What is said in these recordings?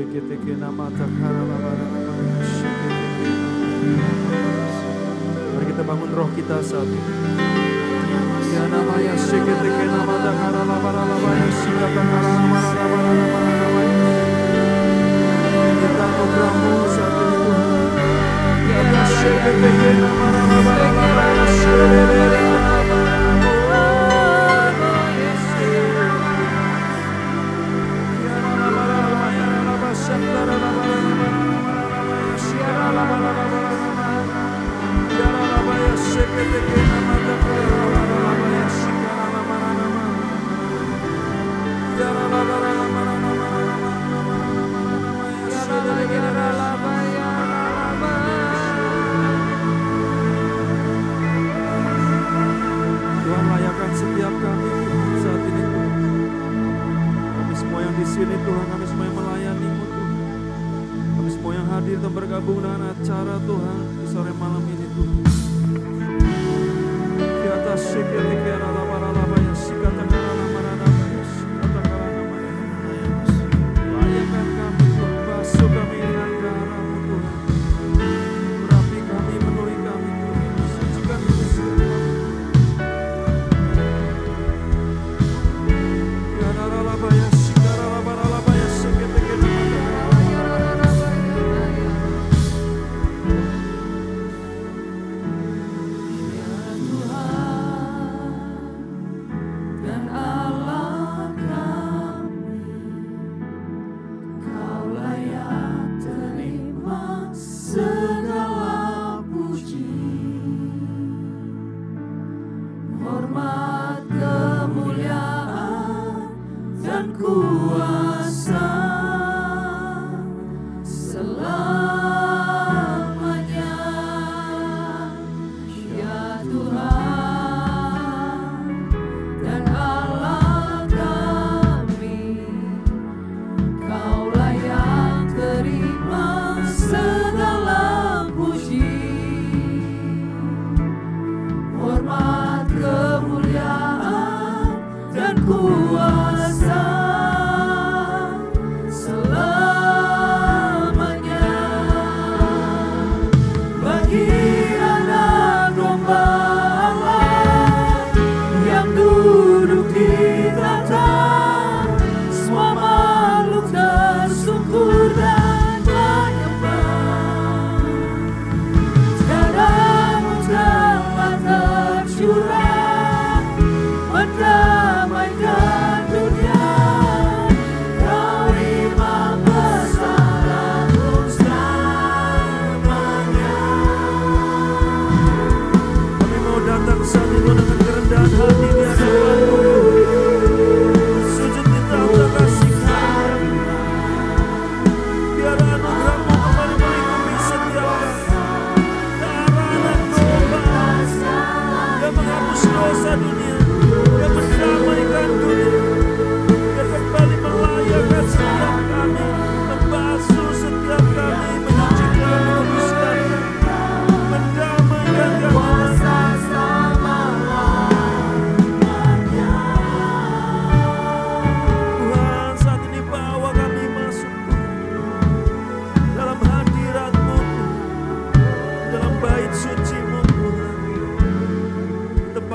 Mari kita bangun roh kita saat ini. Ya namanya seketeke nama dakara labaralabaya sikata karalabaralabaralabaralabaya. Kita anugerahmu saat ini Tuhan. Ya seketeke nama labaralabaya seketeke. Tuhan layakan setiap kami saat ini Tuhan. Kami semua yang di sini Tuhan, kami semua yang melayani-Mu Tuhan. Kami semua yang hadir dan bergabung dengan acara Tuhan di sore malam ini Tuhan. Di atas seketeke ralabaralabaya sikata karalabaralabaya sikata karalabaralabaya. Layakan kami Tuhan, basuh kami dengan darah-Mu Tuhan. Urapi kami, penuhi kami Tuhan. Sucikan kami segala. Ya ralabaya sikata ralabaralabaya seketeke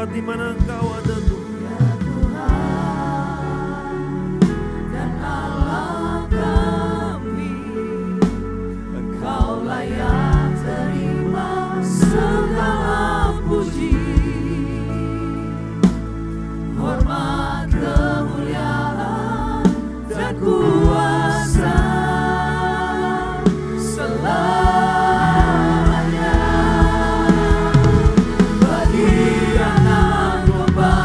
di mana Engkau ada Tuhan. Ya Tuhan dan Allah kami, Engkau layak terima segala puji, hormat, kemuliaan dan kuasa selamanya. Bagi anak domba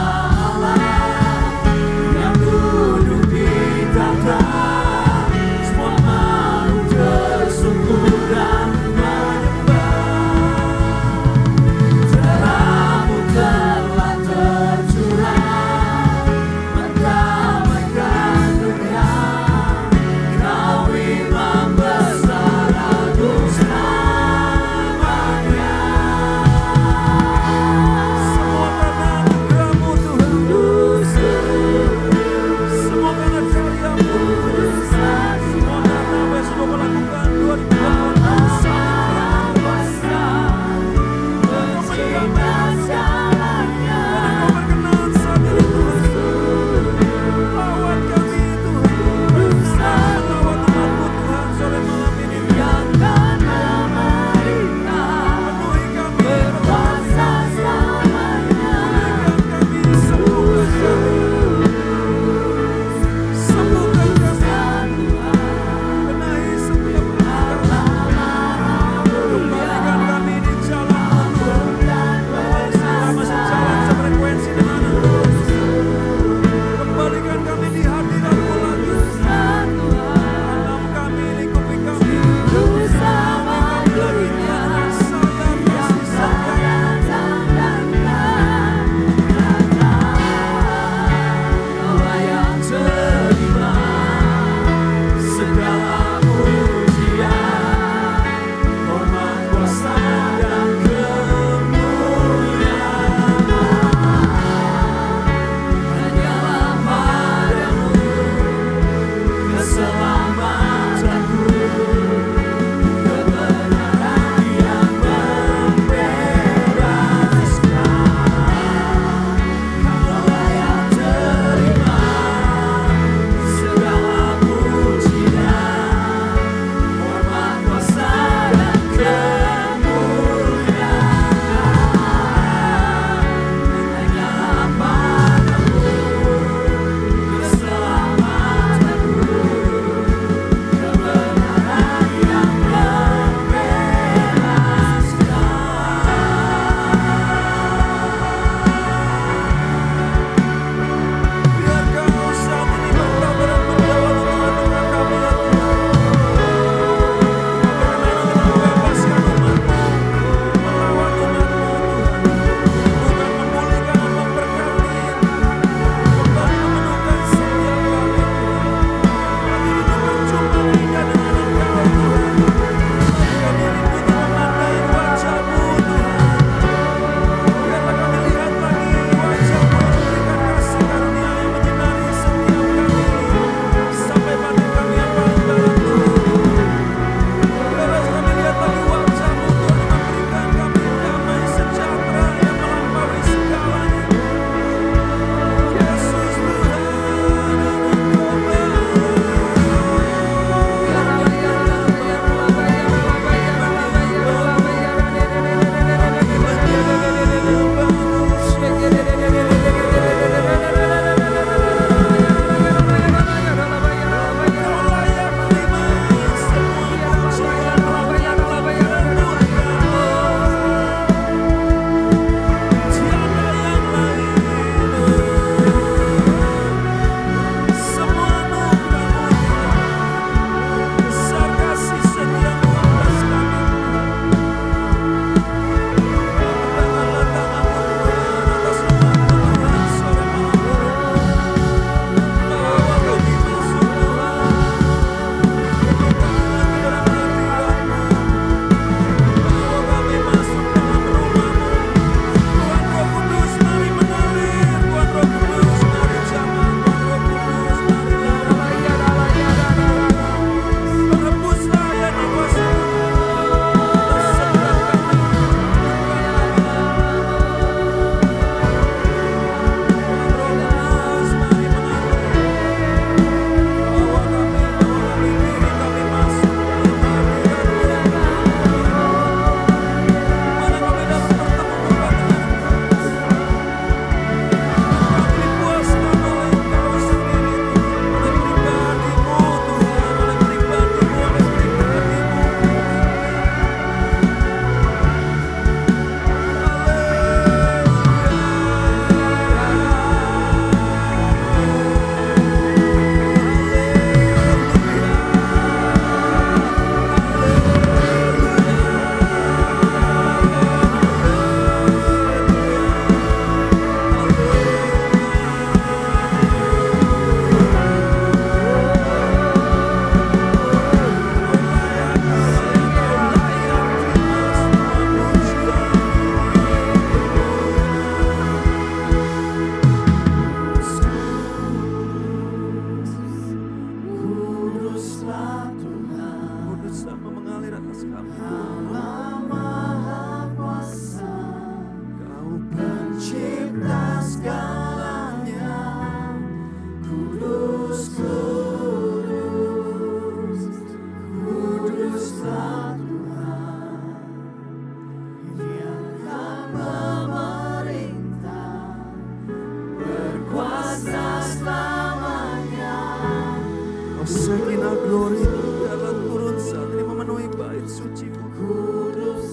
Shekinah glory biarlah turun saat ini memenuhi bait suci-Mu,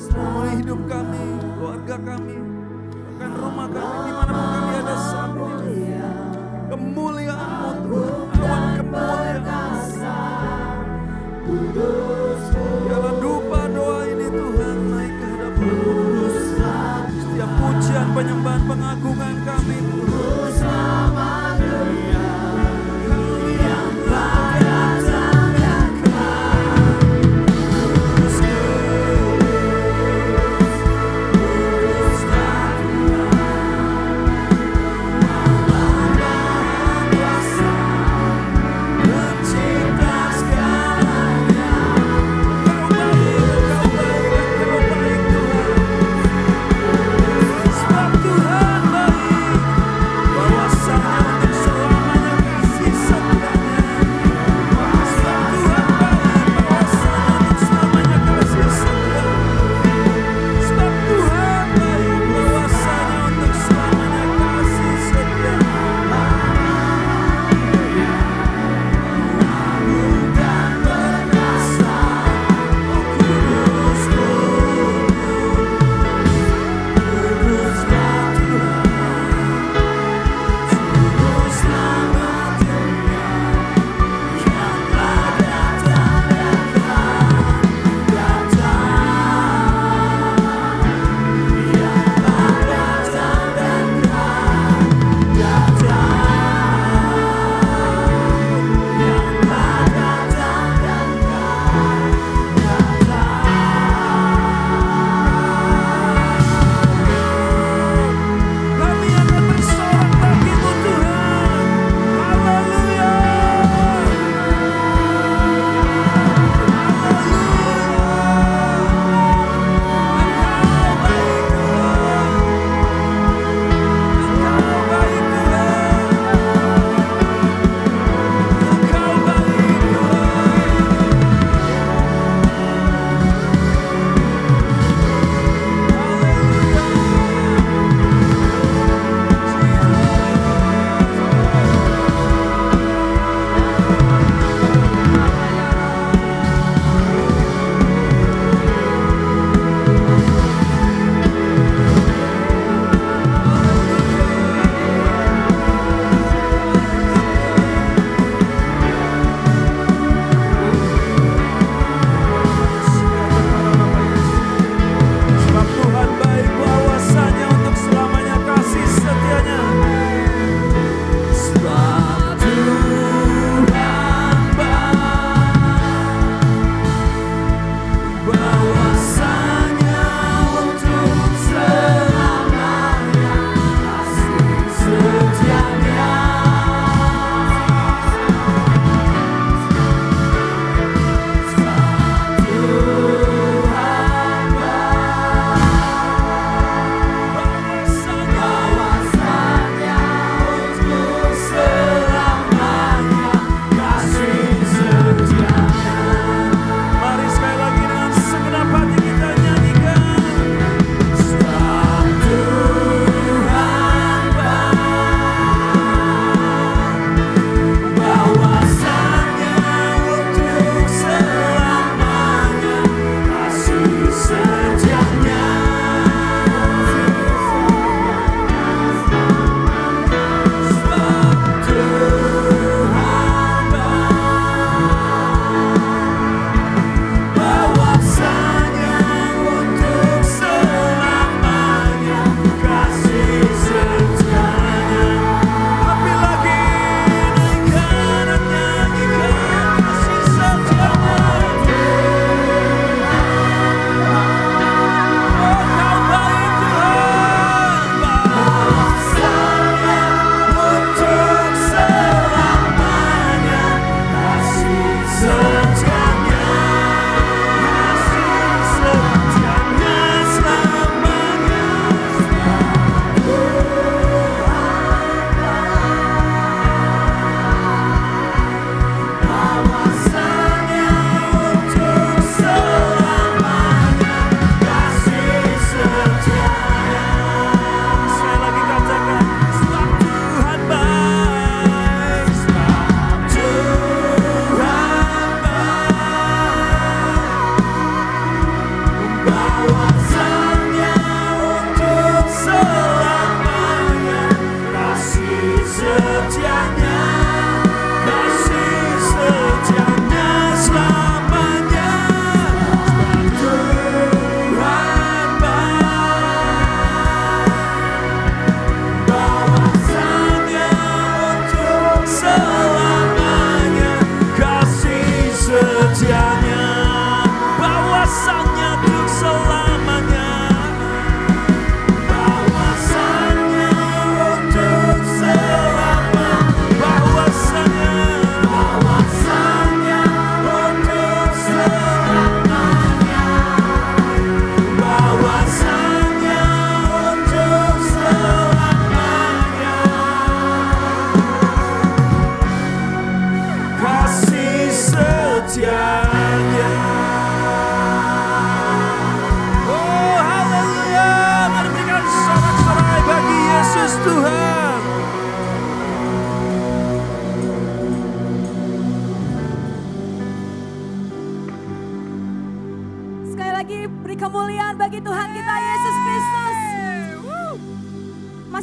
memenuhi hidup kami, keluarga kami, bahkan rumah kami, dimanapun kami ada saat ini. Kemuliaan-Mu Tuhan, awan kemuliaan. Biarlah dupa doa ini Tuhan naik ke hadapan-Mu. Setiap pujian, penyembahan, pengagungan kami Tuhan. Tuhan baik.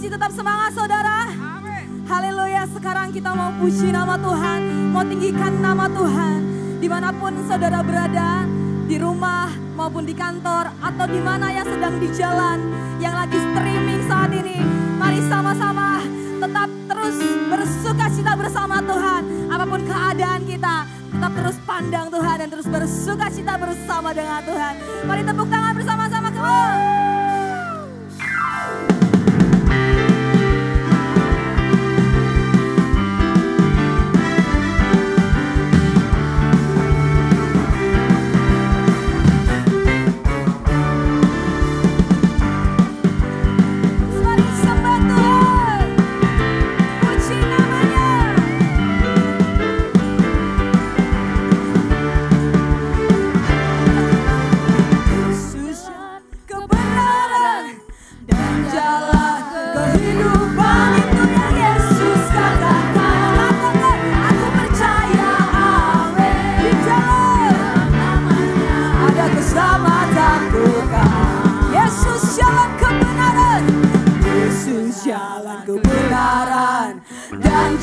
Masih tetap semangat saudara? Haleluya, sekarang kita mau puji nama Tuhan, mau tinggikan nama Tuhan. Dimanapun saudara berada, di rumah maupun di kantor, atau di mana yang sedang di jalan, yang lagi streaming saat ini, mari sama-sama tetap terus bersuka cita bersama Tuhan. Apapun keadaan kita, tetap terus pandang Tuhan dan terus bersuka cita bersama dengan Tuhan. Mari tepuk tangan bersama-sama, come on.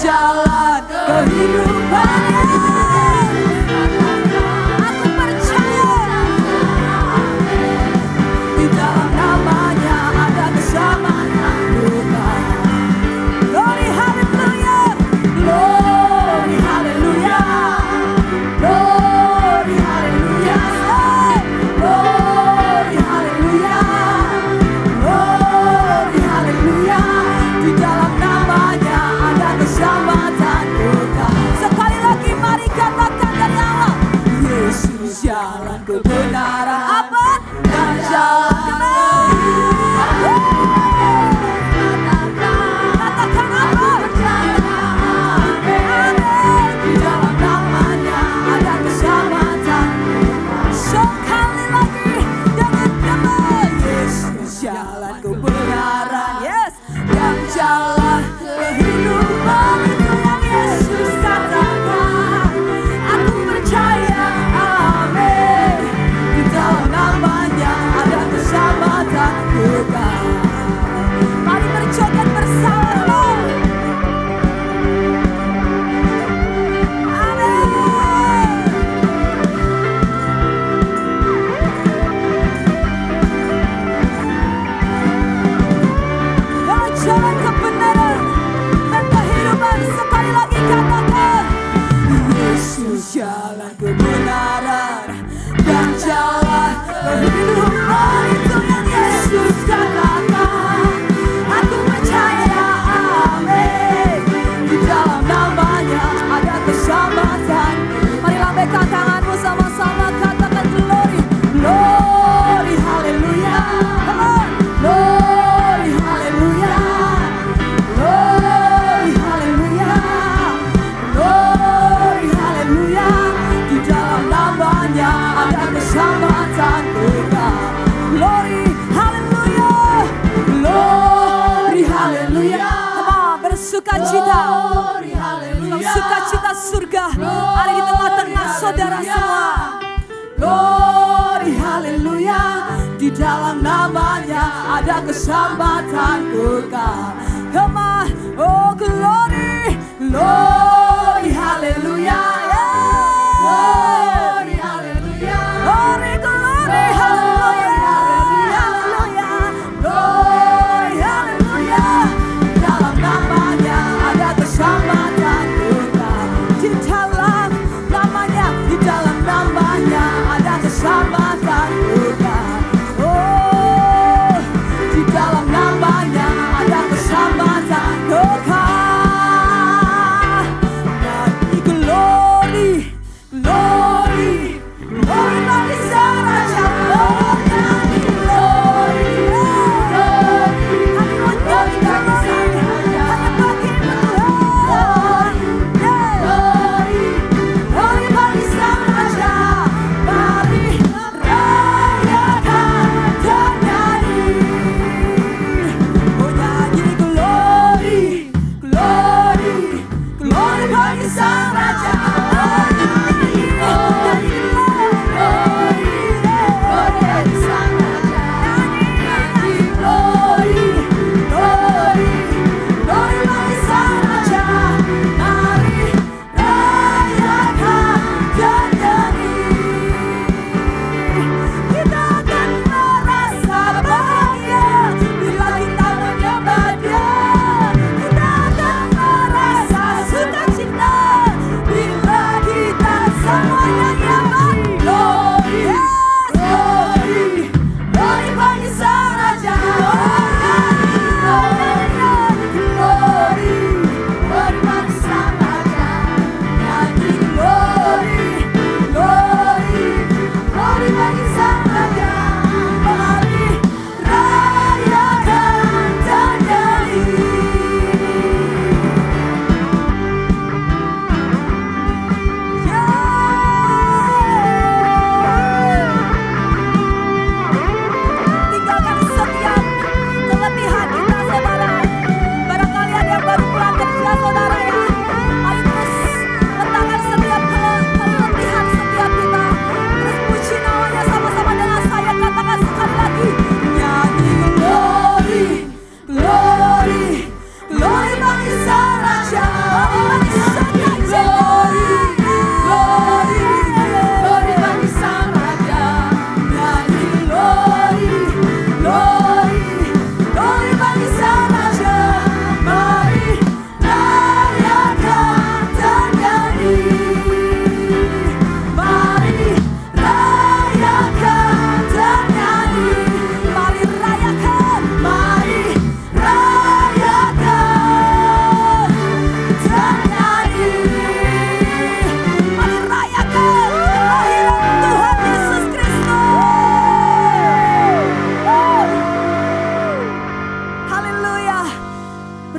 Jalan kehidupan, aku percaya di dalam namanya ada keselamatan Tuhan. Glory hallelujah, glory hallelujah, glory hallelujah, glory hallelujah, glory hallelujah. Di dalam namanya ada keselamatan Tuhan. Sekali lagi mari katakan dari awal, Yesus jalan kebenaran, apa? Dan jalan kebenaran. Katakan apa? Amin. Di dalam namanya ada keselamatan. Sekali lagi dengan teman, Yesus jalan kebenaran, yes, dan jalan kehidupan. Itu yang Yesus katakan. Aku percaya, amin. Di dalam namanya ada keselamatan Tuhan. Mari berjoget bersama. Amin. Jalan kebenaran dan kehidupan. Sekali lagi katakan, Yesus jalan kebenaran dan jalan kehidupan. Itu yang Yesus katakan. Aku percaya, amin. Di dalam namanya ada keselamatan. Mari lambaikan tanganmu sama-sama, katakan glory, glory, hallelujah. Come on, glory, hallelujah. Glory, hallelujah. Glory, hallelujah. Di dalam namanya ada keselamatan Tuhan. Glory, hallelujah. Glory, hallelujah. Come on, bersukacita. Sukacita surga ada di tengah-tengah saudara semua. Glory, hallelujah. Di dalam namanya ada keselamatan Tuhan. Come on, oh glory, glory, hallelujah, glory, hallelujah, glory, glory, hallelujah, hallelujah, glory, hallelujah. Dalam namanya ada keselamatan Tuhan. Di dalam namanya, di dalam namanya ada keselamatan Tuhan. Oh, di dalam namanya ada keselamatan Tuhan.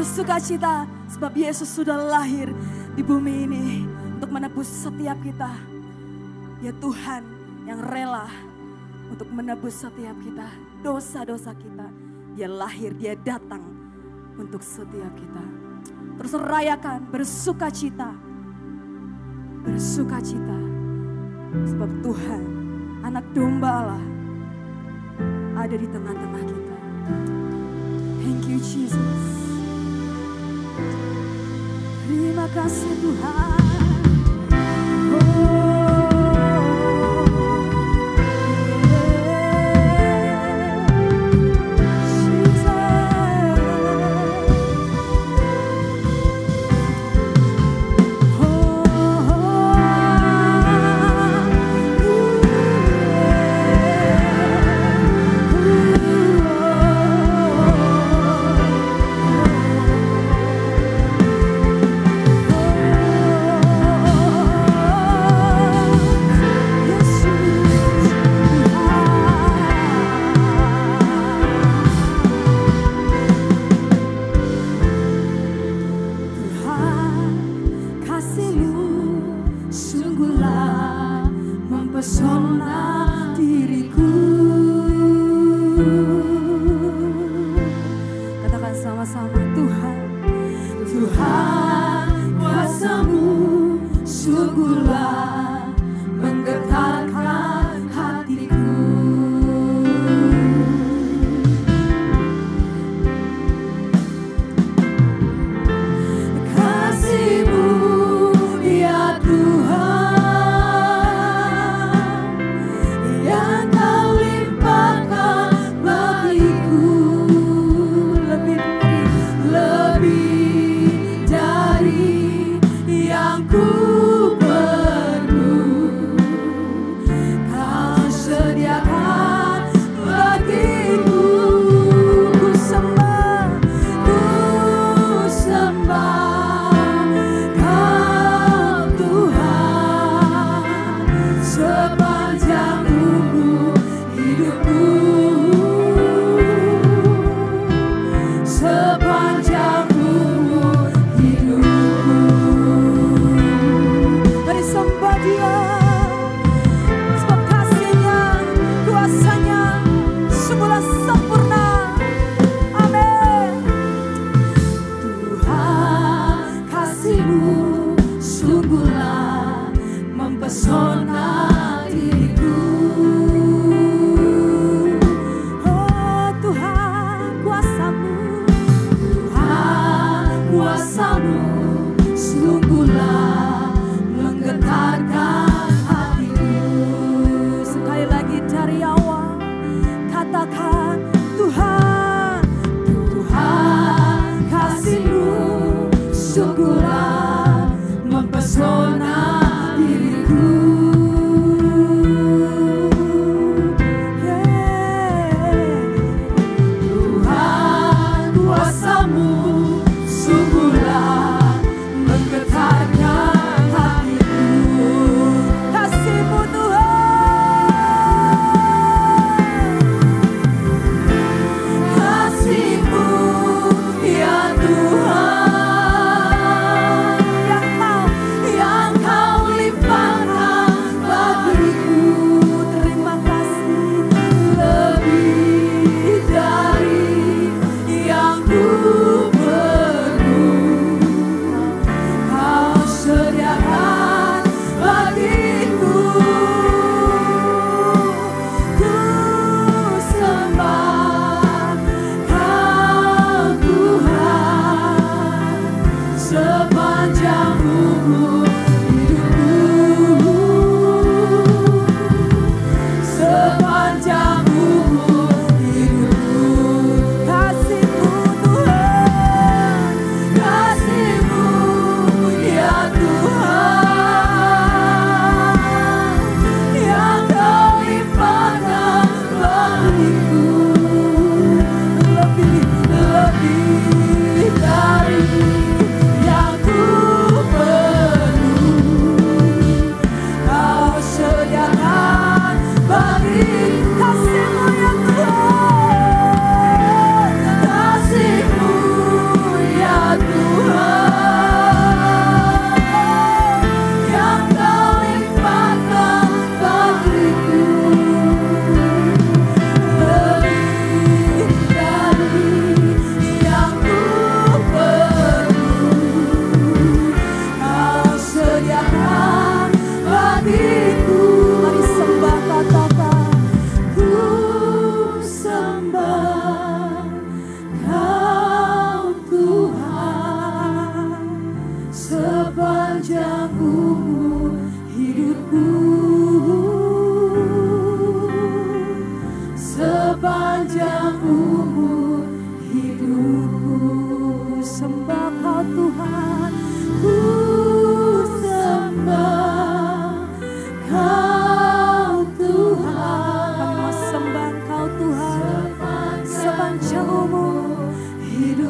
bersukacita sebab Yesus sudah lahir di bumi ini untuk menebus setiap kita. Ya Tuhan yang rela untuk menebus setiap kita, dosa-dosa kita. Dia lahir, dia datang untuk setiap kita. Terus rayakan, bersukacita. Bersukacita. Sebab Tuhan, anak domba Allah, ada di tengah-tengah kita. Thank you Jesus. Terima kasih Tuhan. Sungguhlah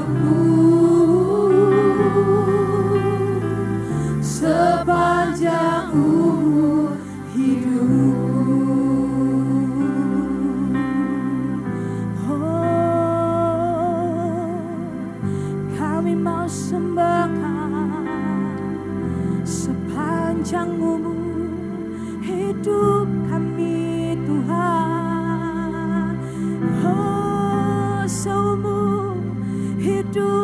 hidupku, sepanjang umur hidupku. Oh, kami mau sembahkan sepanjang umur hidup kami Tuhan. Oh, seumur hidup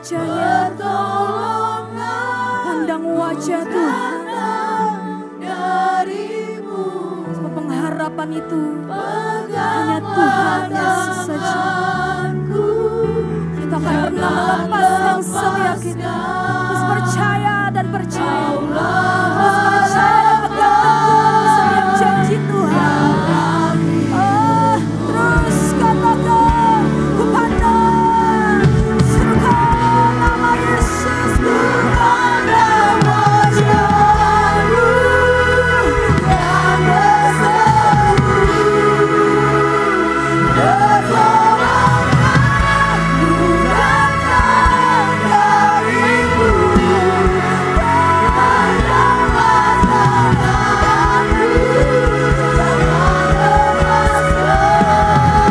wajahnya, pandang wajah Tuhan. Sebab pengharapan itu hanya Tuhan Yesus saja. Kita akan pernah melepaskan setiap kita. Terus percaya dan percaya. Terus percaya dan pegang teguh setiap janji Tuhan. Oh, terus katakan, ku pandang, serukan nama Yesus, ku pandang wajah-Mu yang berseri. Pertolonganku datang dari-Mu, pandanglah tanganku, jangan lepaskan harapan dalam hidupku.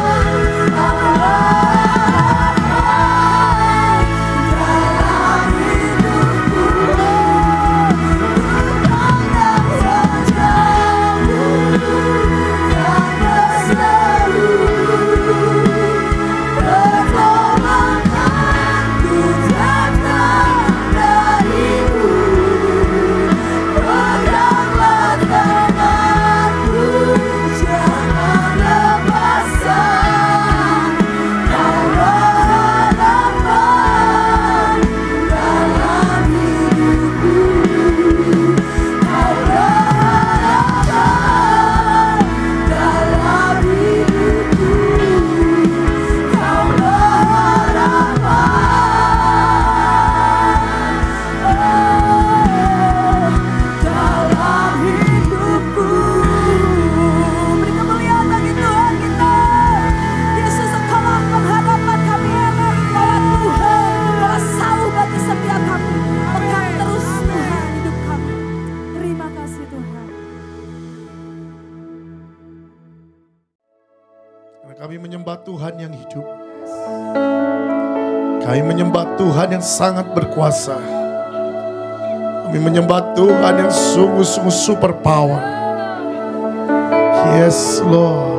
Pandang wajah-Mu yang berseri. Pertolonganku datang dari-Mu, peganglah tanganku, jangan lepaskan. Kaulah harapan dalam hidupku. Kaulah harapan dalam hidupku. Kaulah harapan dalam hidupku. Beri kemuliaan bagi Tuhan kita. Yesus, Engkaulah pengharapan kami, Engkaulah Tuhan, Engkaulah sauh bagi setiap kami. Pegang terus Tuhan hidup kami. Terima kasih Tuhan. Karena kami menyembah Tuhan yang hidup. Kami menyembah Tuhan yang sangat berkuasa. Kami menyembah Tuhan yang sungguh-sungguh super power. Yes Lord.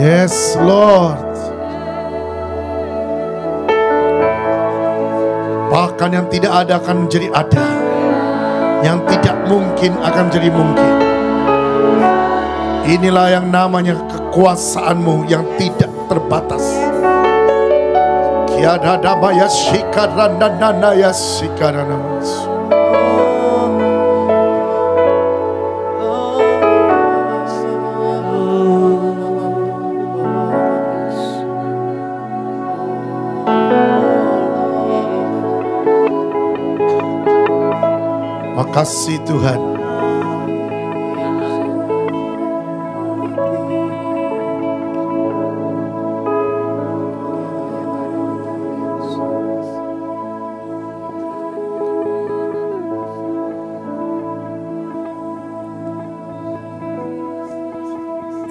Yes Lord. Bahkan yang tidak ada akan menjadi ada. Yang tidak mungkin akan menjadi mungkin. Inilah yang namanya kekuasaan-Mu yang tidak terbatas. Kiada dabaya shikarana nanaya shikarana mas. Makasih Tuhan.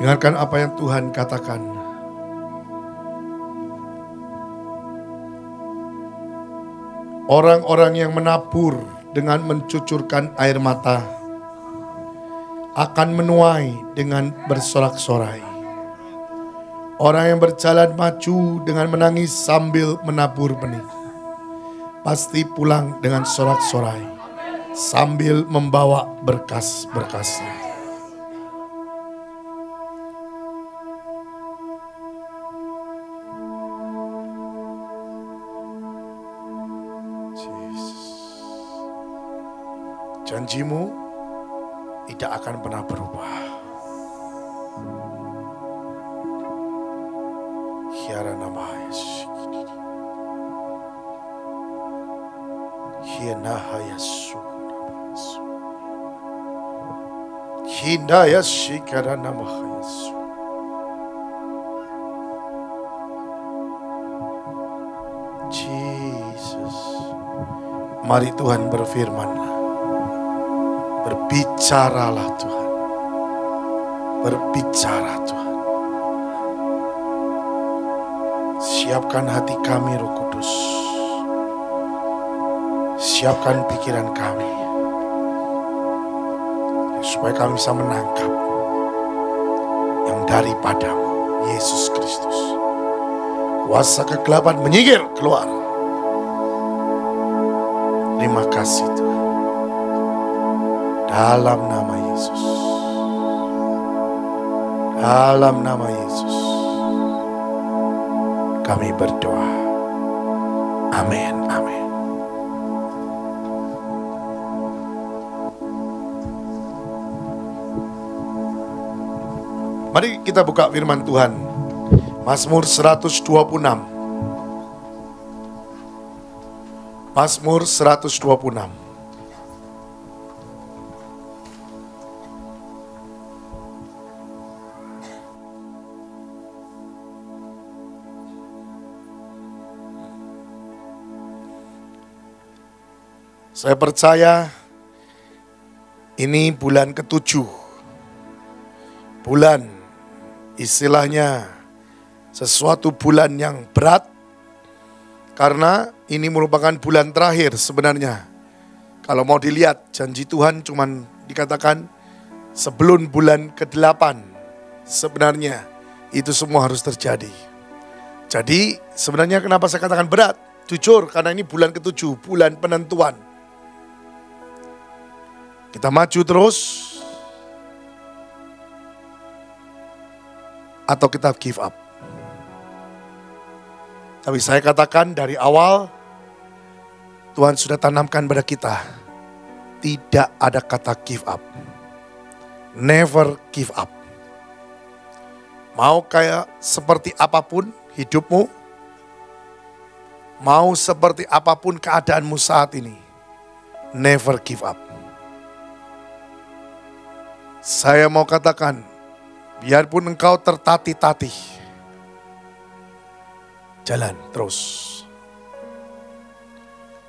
Dengarkan apa yang Tuhan katakan. Orang-orang yang menabur dengan mencucurkan air mata akan menuai dengan bersorak-sorai. Orang yang berjalan maju dengan menangis sambil menabur benih pasti pulang dengan sorak-sorai sambil membawa berkas-berkasnya. Janji-Mu tidak akan pernah berubah. Hiara nama Yesus. Hiena Yesus. Hinda Yesus karena nama Yesus. Jesus. Mari Tuhan berfirman. Berbicaralah Tuhan. Berbicara Tuhan. Siapkan hati kami Roh Kudus. Siapkan pikiran kami. Supaya kami bisa menangkap yang daripada-Mu, Yesus Kristus. Kuasa kegelapan menyingkir keluar. Terima kasih Tuhan. Dalam nama Yesus. Dalam nama Yesus. Kami berdoa. Amin. Amin. Mari kita buka firman Tuhan. Mazmur 126. Mazmur 126. Saya percaya ini bulan ke-7. Bulan istilahnya sesuatu bulan yang berat. Karena ini merupakan bulan terakhir sebenarnya. Kalau mau dilihat janji Tuhan cuman dikatakan sebelum bulan ke-8. Sebenarnya itu semua harus terjadi. Jadi sebenarnya kenapa saya katakan berat? Jujur karena ini bulan ke-7, bulan penentuan. Kita maju terus atau kita give up. Tapi saya katakan dari awal Tuhan sudah tanamkan pada kita, tidak ada kata give up. Never give up. Mau kayak seperti apapun hidupmu, mau seperti apapun keadaanmu saat ini, never give up. Saya mau katakan, biarpun engkau tertatih-tatih, jalan terus.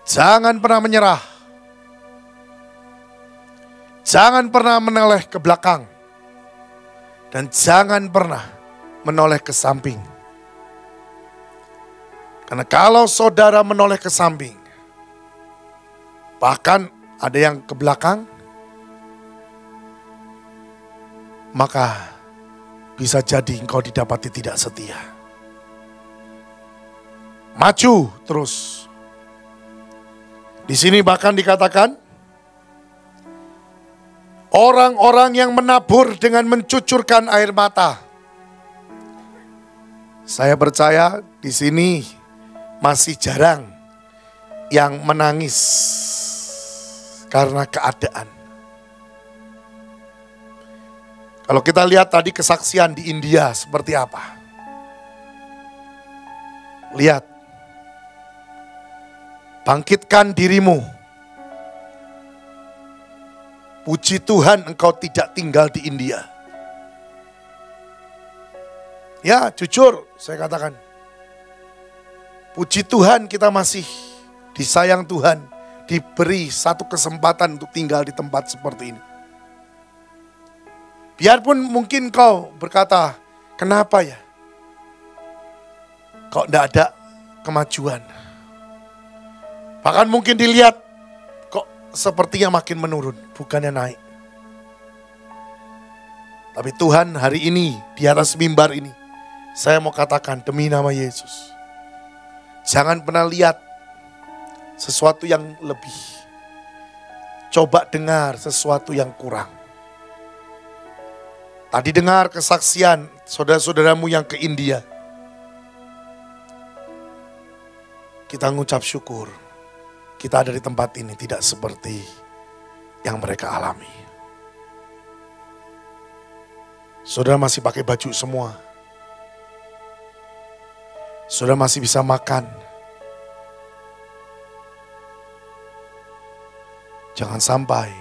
Jangan pernah menyerah. Jangan pernah menoleh ke belakang. Dan jangan pernah menoleh ke samping. Karena kalau saudara menoleh ke samping, bahkan ada yang ke belakang, maka bisa jadi engkau didapati tidak setia. Maju terus. Di sini bahkan dikatakan, orang-orang yang menabur dengan mencucurkan air mata. Saya percaya di sini masih jarang yang menangis karena keadaan. Kalau kita lihat tadi kesaksian di India seperti apa. Lihat. Bangkitkan dirimu. Puji Tuhan engkau tidak tinggal di India. Ya jujur saya katakan. Puji Tuhan kita masih disayang Tuhan. Diberi satu kesempatan untuk tinggal di tempat seperti ini. Biarpun mungkin kau berkata, kenapa ya? Kok tidak ada kemajuan? Bahkan mungkin dilihat, kok sepertinya makin menurun, bukannya naik. Tapi Tuhan hari ini, di atas mimbar ini, saya mau katakan demi nama Yesus. Jangan pernah lihat sesuatu yang lebih. Coba dengar sesuatu yang kurang. Tadi dengar kesaksian saudara-saudaramu yang ke India. Kita mengucap syukur. Kita ada di tempat ini tidak seperti yang mereka alami. Saudara masih pakai baju semua. Saudara masih bisa makan. Jangan sampai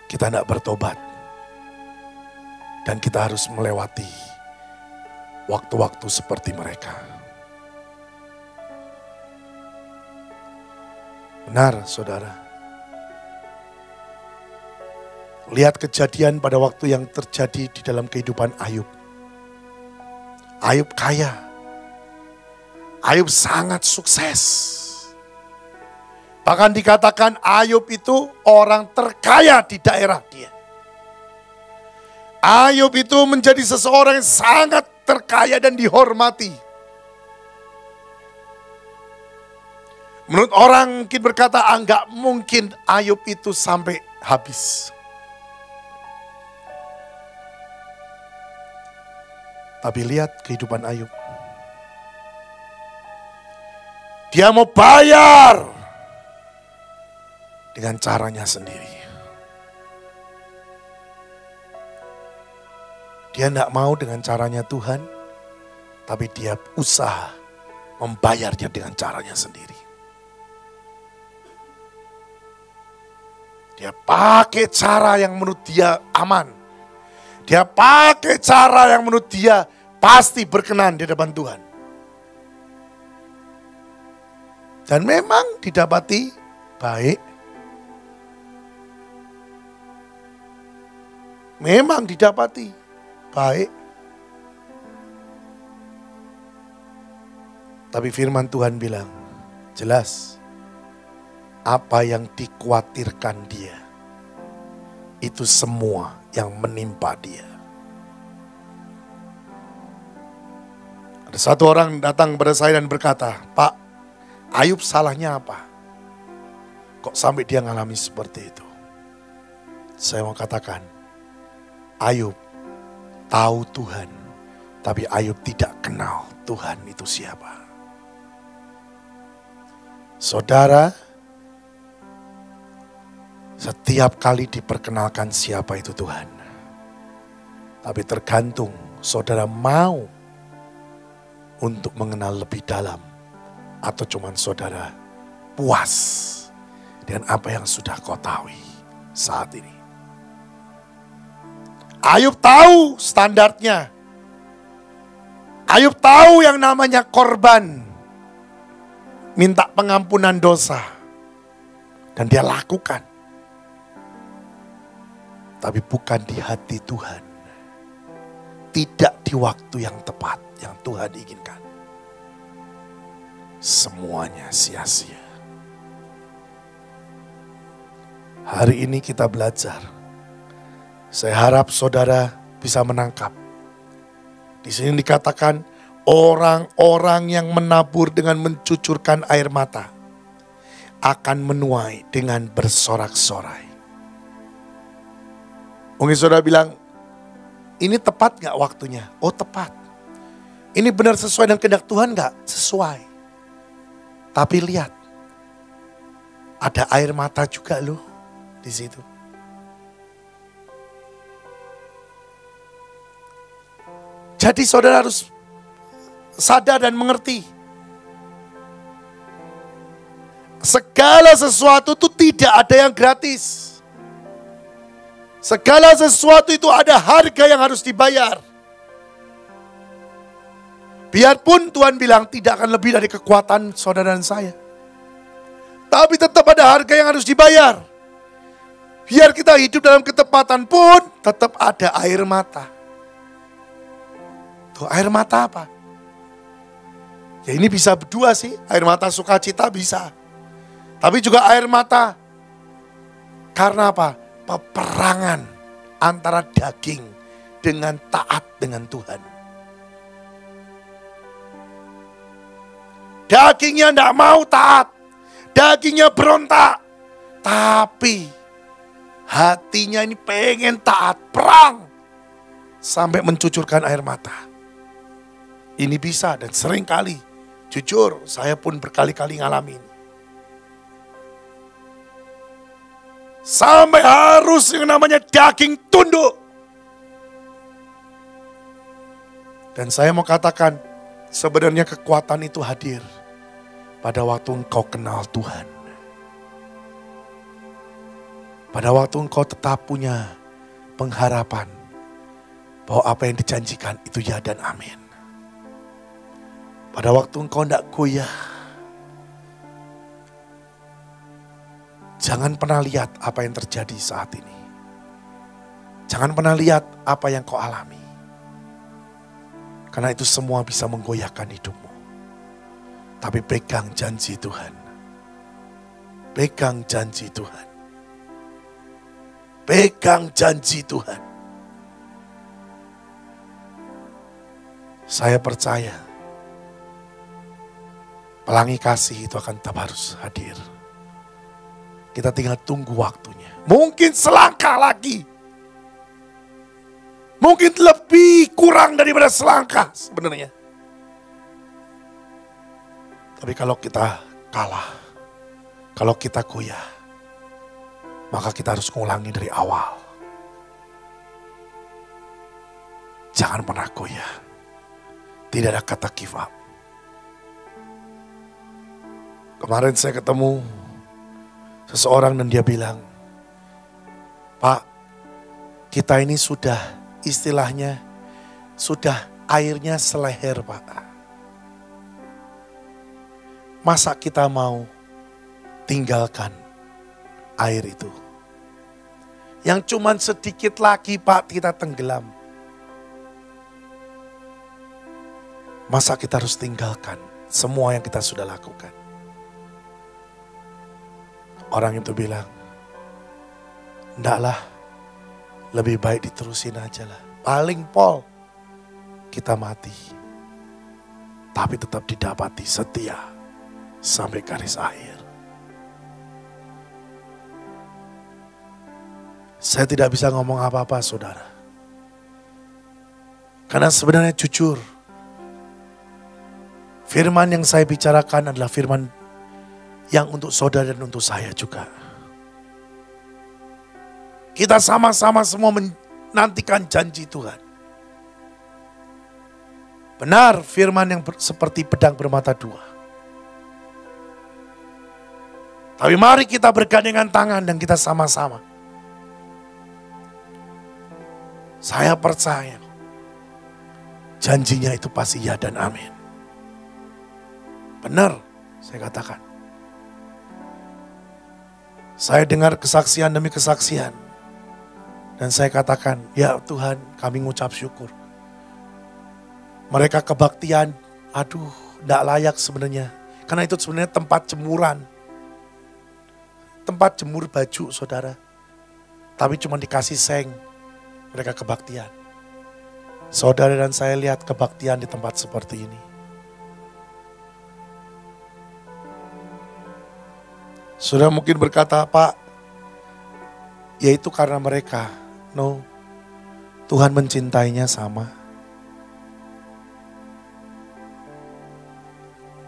kita tidak bertobat. Dan kita harus melewati waktu-waktu seperti mereka. Benar, saudara. Lihat kejadian pada waktu yang terjadi di dalam kehidupan Ayub. Ayub kaya. Ayub sangat sukses. Bahkan dikatakan Ayub itu orang terkaya di daerah dia. Ayub itu menjadi seseorang yang sangat terkaya dan dihormati. Menurut orang mungkin berkata, enggak mungkin Ayub itu sampai habis. Tapi lihat kehidupan Ayub. Dia mau bayar dengan caranya sendiri. Dia tidak mau dengan caranya Tuhan, tapi dia usaha membayarnya dengan caranya sendiri. Dia pakai cara yang menurut dia aman. Dia pakai cara yang menurut dia pasti berkenan di depan Tuhan. Dan memang didapati baik. Memang didapati baik. Tapi firman Tuhan bilang, jelas apa yang dikhawatirkan dia, itu semua yang menimpa dia. Ada satu orang datang kepada saya dan berkata, Pak, Ayub salahnya apa? Kok sampai dia ngalami seperti itu? Saya mau katakan, Ayub tahu Tuhan, tapi Ayub tidak kenal Tuhan itu siapa. Saudara, setiap kali diperkenalkan siapa itu Tuhan. Tapi tergantung saudara mau untuk mengenal lebih dalam, atau cuman saudara puas dengan apa yang sudah kau tahu saat ini. Ayub tahu standarnya. Ayub tahu yang namanya korban, minta pengampunan dosa, dan dia lakukan. Tapi bukan di hati Tuhan. Tidak di waktu yang tepat yang Tuhan inginkan. Semuanya sia-sia. Hari ini kita belajar. Saya harap saudara bisa menangkap. Di sini dikatakan orang-orang yang menabur dengan mencucurkan air mata akan menuai dengan bersorak-sorai. Mungkin saudara bilang, ini tepat gak waktunya? Oh tepat. Ini benar sesuai dengan kehendak Tuhan gak? Sesuai. Tapi lihat, ada air mata juga loh di situ. Jadi saudara harus sadar dan mengerti. Segala sesuatu itu tidak ada yang gratis. Segala sesuatu itu ada harga yang harus dibayar. Biarpun Tuhan bilang tidak akan lebih dari kekuatan saudara dan saya. Tapi tetap ada harga yang harus dibayar. Biar kita hidup dalam ketepatan pun tetap ada air mata. Tuh, air mata apa? Ya ini bisa berdua sih. Air mata sukacita bisa. Tapi juga air mata. Karena apa? Peperangan antara daging dengan taat dengan Tuhan. Dagingnya tidak mau taat. Dagingnya berontak. Tapi hatinya ini pengen taat. Perang. Sampai mencucurkan air mata. Ini bisa dan sering kali. Jujur saya pun berkali-kali ngalamin. Sampai harus yang namanya daging tunduk. Dan saya mau katakan, sebenarnya kekuatan itu hadir pada waktu engkau kenal Tuhan. Pada waktu engkau tetap punya pengharapan bahwa apa yang dijanjikan itu ya dan amin. Pada waktu engkau tidak goyah. Jangan pernah lihat apa yang terjadi saat ini. Jangan pernah lihat apa yang kau alami. Karena itu semua bisa menggoyahkan hidupmu. Tapi pegang janji Tuhan. Pegang janji Tuhan. Pegang janji Tuhan. Saya percaya Pelangi kasih itu akan tetap harus hadir. Kita tinggal tunggu waktunya. Mungkin selangkah lagi. Mungkin lebih kurang daripada selangkah sebenarnya. Tapi kalau kita kalah, kalau kita goyah, maka kita harus mengulangi dari awal. Jangan pernah goyah. Tidak ada kata give up. Kemarin saya ketemu seseorang dan dia bilang, Pak, kita ini sudah istilahnya, sudah airnya seleher Pak. Masa kita mau tinggalkan air itu? Yang cuman sedikit lagi Pak kita tenggelam. Masa kita harus tinggalkan semua yang kita sudah lakukan? Orang itu bilang, ndaklah, lebih baik diterusin aja lah. Paling pol, kita mati. Tapi tetap didapati setia sampai garis akhir. Saya tidak bisa ngomong apa-apa saudara. Karena sebenarnya jujur, firman yang saya bicarakan adalah firman yang untuk saudara dan untuk saya juga. Kita sama-sama semua menantikan janji Tuhan. Benar firman yang seperti pedang bermata dua. Tapi mari kita bergandengan tangan dan kita sama-sama. Saya percaya janjinya itu pasti ya dan amin. Benar saya katakan. Saya dengar kesaksian demi kesaksian. Dan saya katakan, ya Tuhan kami ngucap syukur. Mereka kebaktian, aduh tidak layak sebenarnya. Karena itu sebenarnya tempat jemuran. Tempat jemur baju saudara. Tapi cuma dikasih seng. Mereka kebaktian. Saudara dan saya lihat kebaktian di tempat seperti ini. Saudara mungkin berkata, Pak, ya itu karena mereka. No, Tuhan mencintainya sama.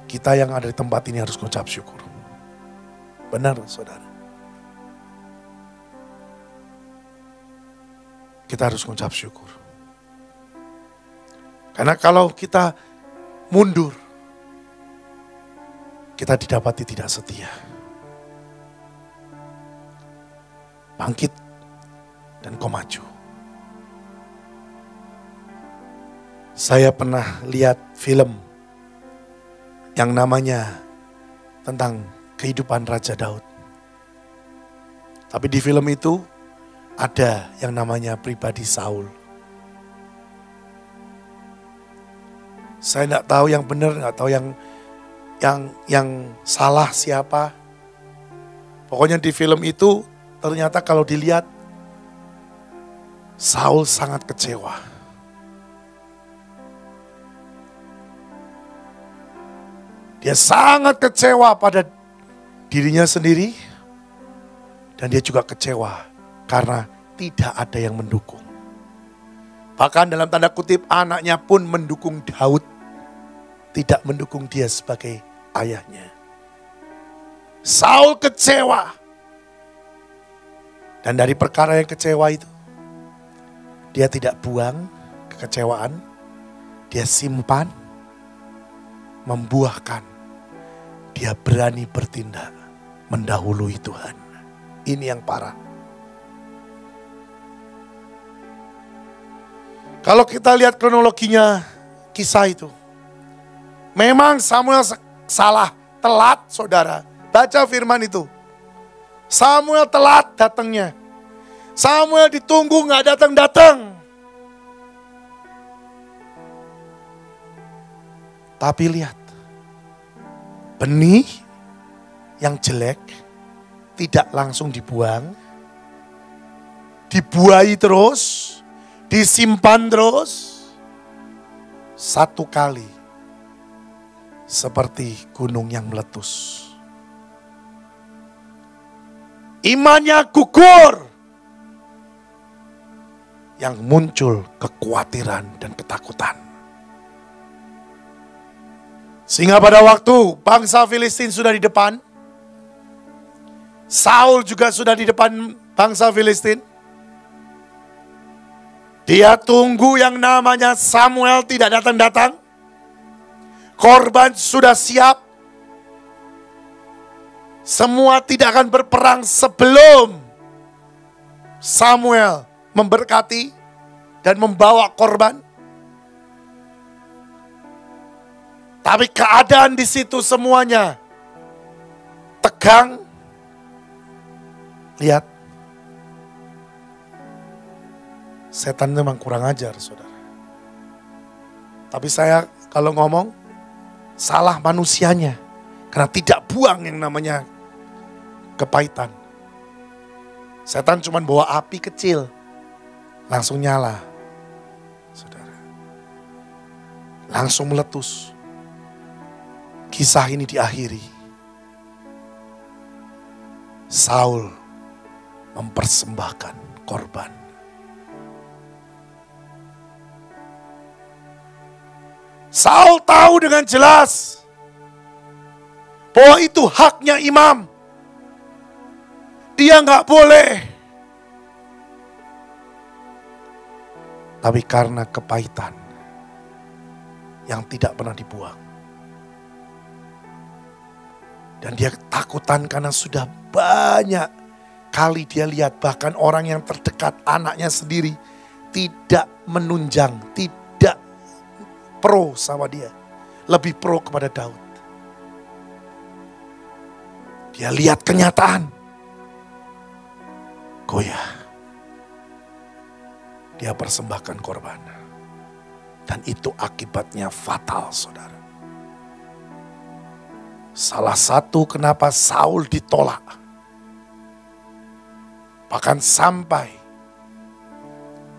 Kita yang ada di tempat ini harus mengucap syukur. Benar saudara. Kita harus mengucap syukur. Karena kalau kita mundur, kita didapati tidak setia. Bangkit dan kau maju. Saya pernah lihat film yang namanya tentang kehidupan Raja Daud. Tapi di film itu ada yang namanya pribadi Saul. Saya tidak tahu yang benar, nggak tahu yang salah siapa. Pokoknya di film itu ternyata kalau dilihat, Saul sangat kecewa. Dia sangat kecewa pada dirinya sendiri. Dan dia juga kecewa karena tidak ada yang mendukung. Bahkan dalam tanda kutip anaknya pun mendukung Daud. Tidak mendukung dia sebagai ayahnya. Saul kecewa. Dan dari perkara yang kecewa itu, dia tidak buang kekecewaan, dia simpan, membuahkan. Dia berani bertindak, mendahului Tuhan. Ini yang parah. Kalau kita lihat kronologinya kisah itu, memang Samuel salah, telat saudara. Baca firman itu. Samuel telat datangnya. Samuel ditunggu gak datang-datang. Tapi lihat. Benih yang jelek tidak langsung dibuang. Dibuahi terus. Disimpan terus. Satu kali. seperti gunung yang meletus. Imannya gugur, yang muncul kekhawatiran dan ketakutan. Sehingga pada waktu bangsa Filistin sudah di depan, Saul juga sudah di depan bangsa Filistin. Dia tunggu yang namanya Samuel tidak datang-datang. Korban sudah siap. Semua tidak akan berperang sebelum Samuel memberkati dan membawa korban. Tapi keadaan di situ semuanya tegang. Lihat. Setan memang kurang ajar, saudara. Tapi saya kalau ngomong, salah manusianya. Karena tidak buang yang namanya kepahitan. Setan cuma bawa api kecil, langsung nyala. Saudara. Langsung meletus. Kisah ini diakhiri. Saul mempersembahkan korban. Saul tahu dengan jelas bahwa itu haknya imam. Dia nggak boleh. Tapi karena kepahitan yang tidak pernah dibuang. Dan dia ketakutan karena sudah banyak kali dia lihat bahkan orang yang terdekat anaknya sendiri tidak menunjang, tidak pro sama dia. Lebih pro kepada Daud. Dia lihat kenyataan. Goyah. Dia persembahkan korban. Dan itu akibatnya fatal, saudara. Salah satu kenapa Saul ditolak. Bahkan sampai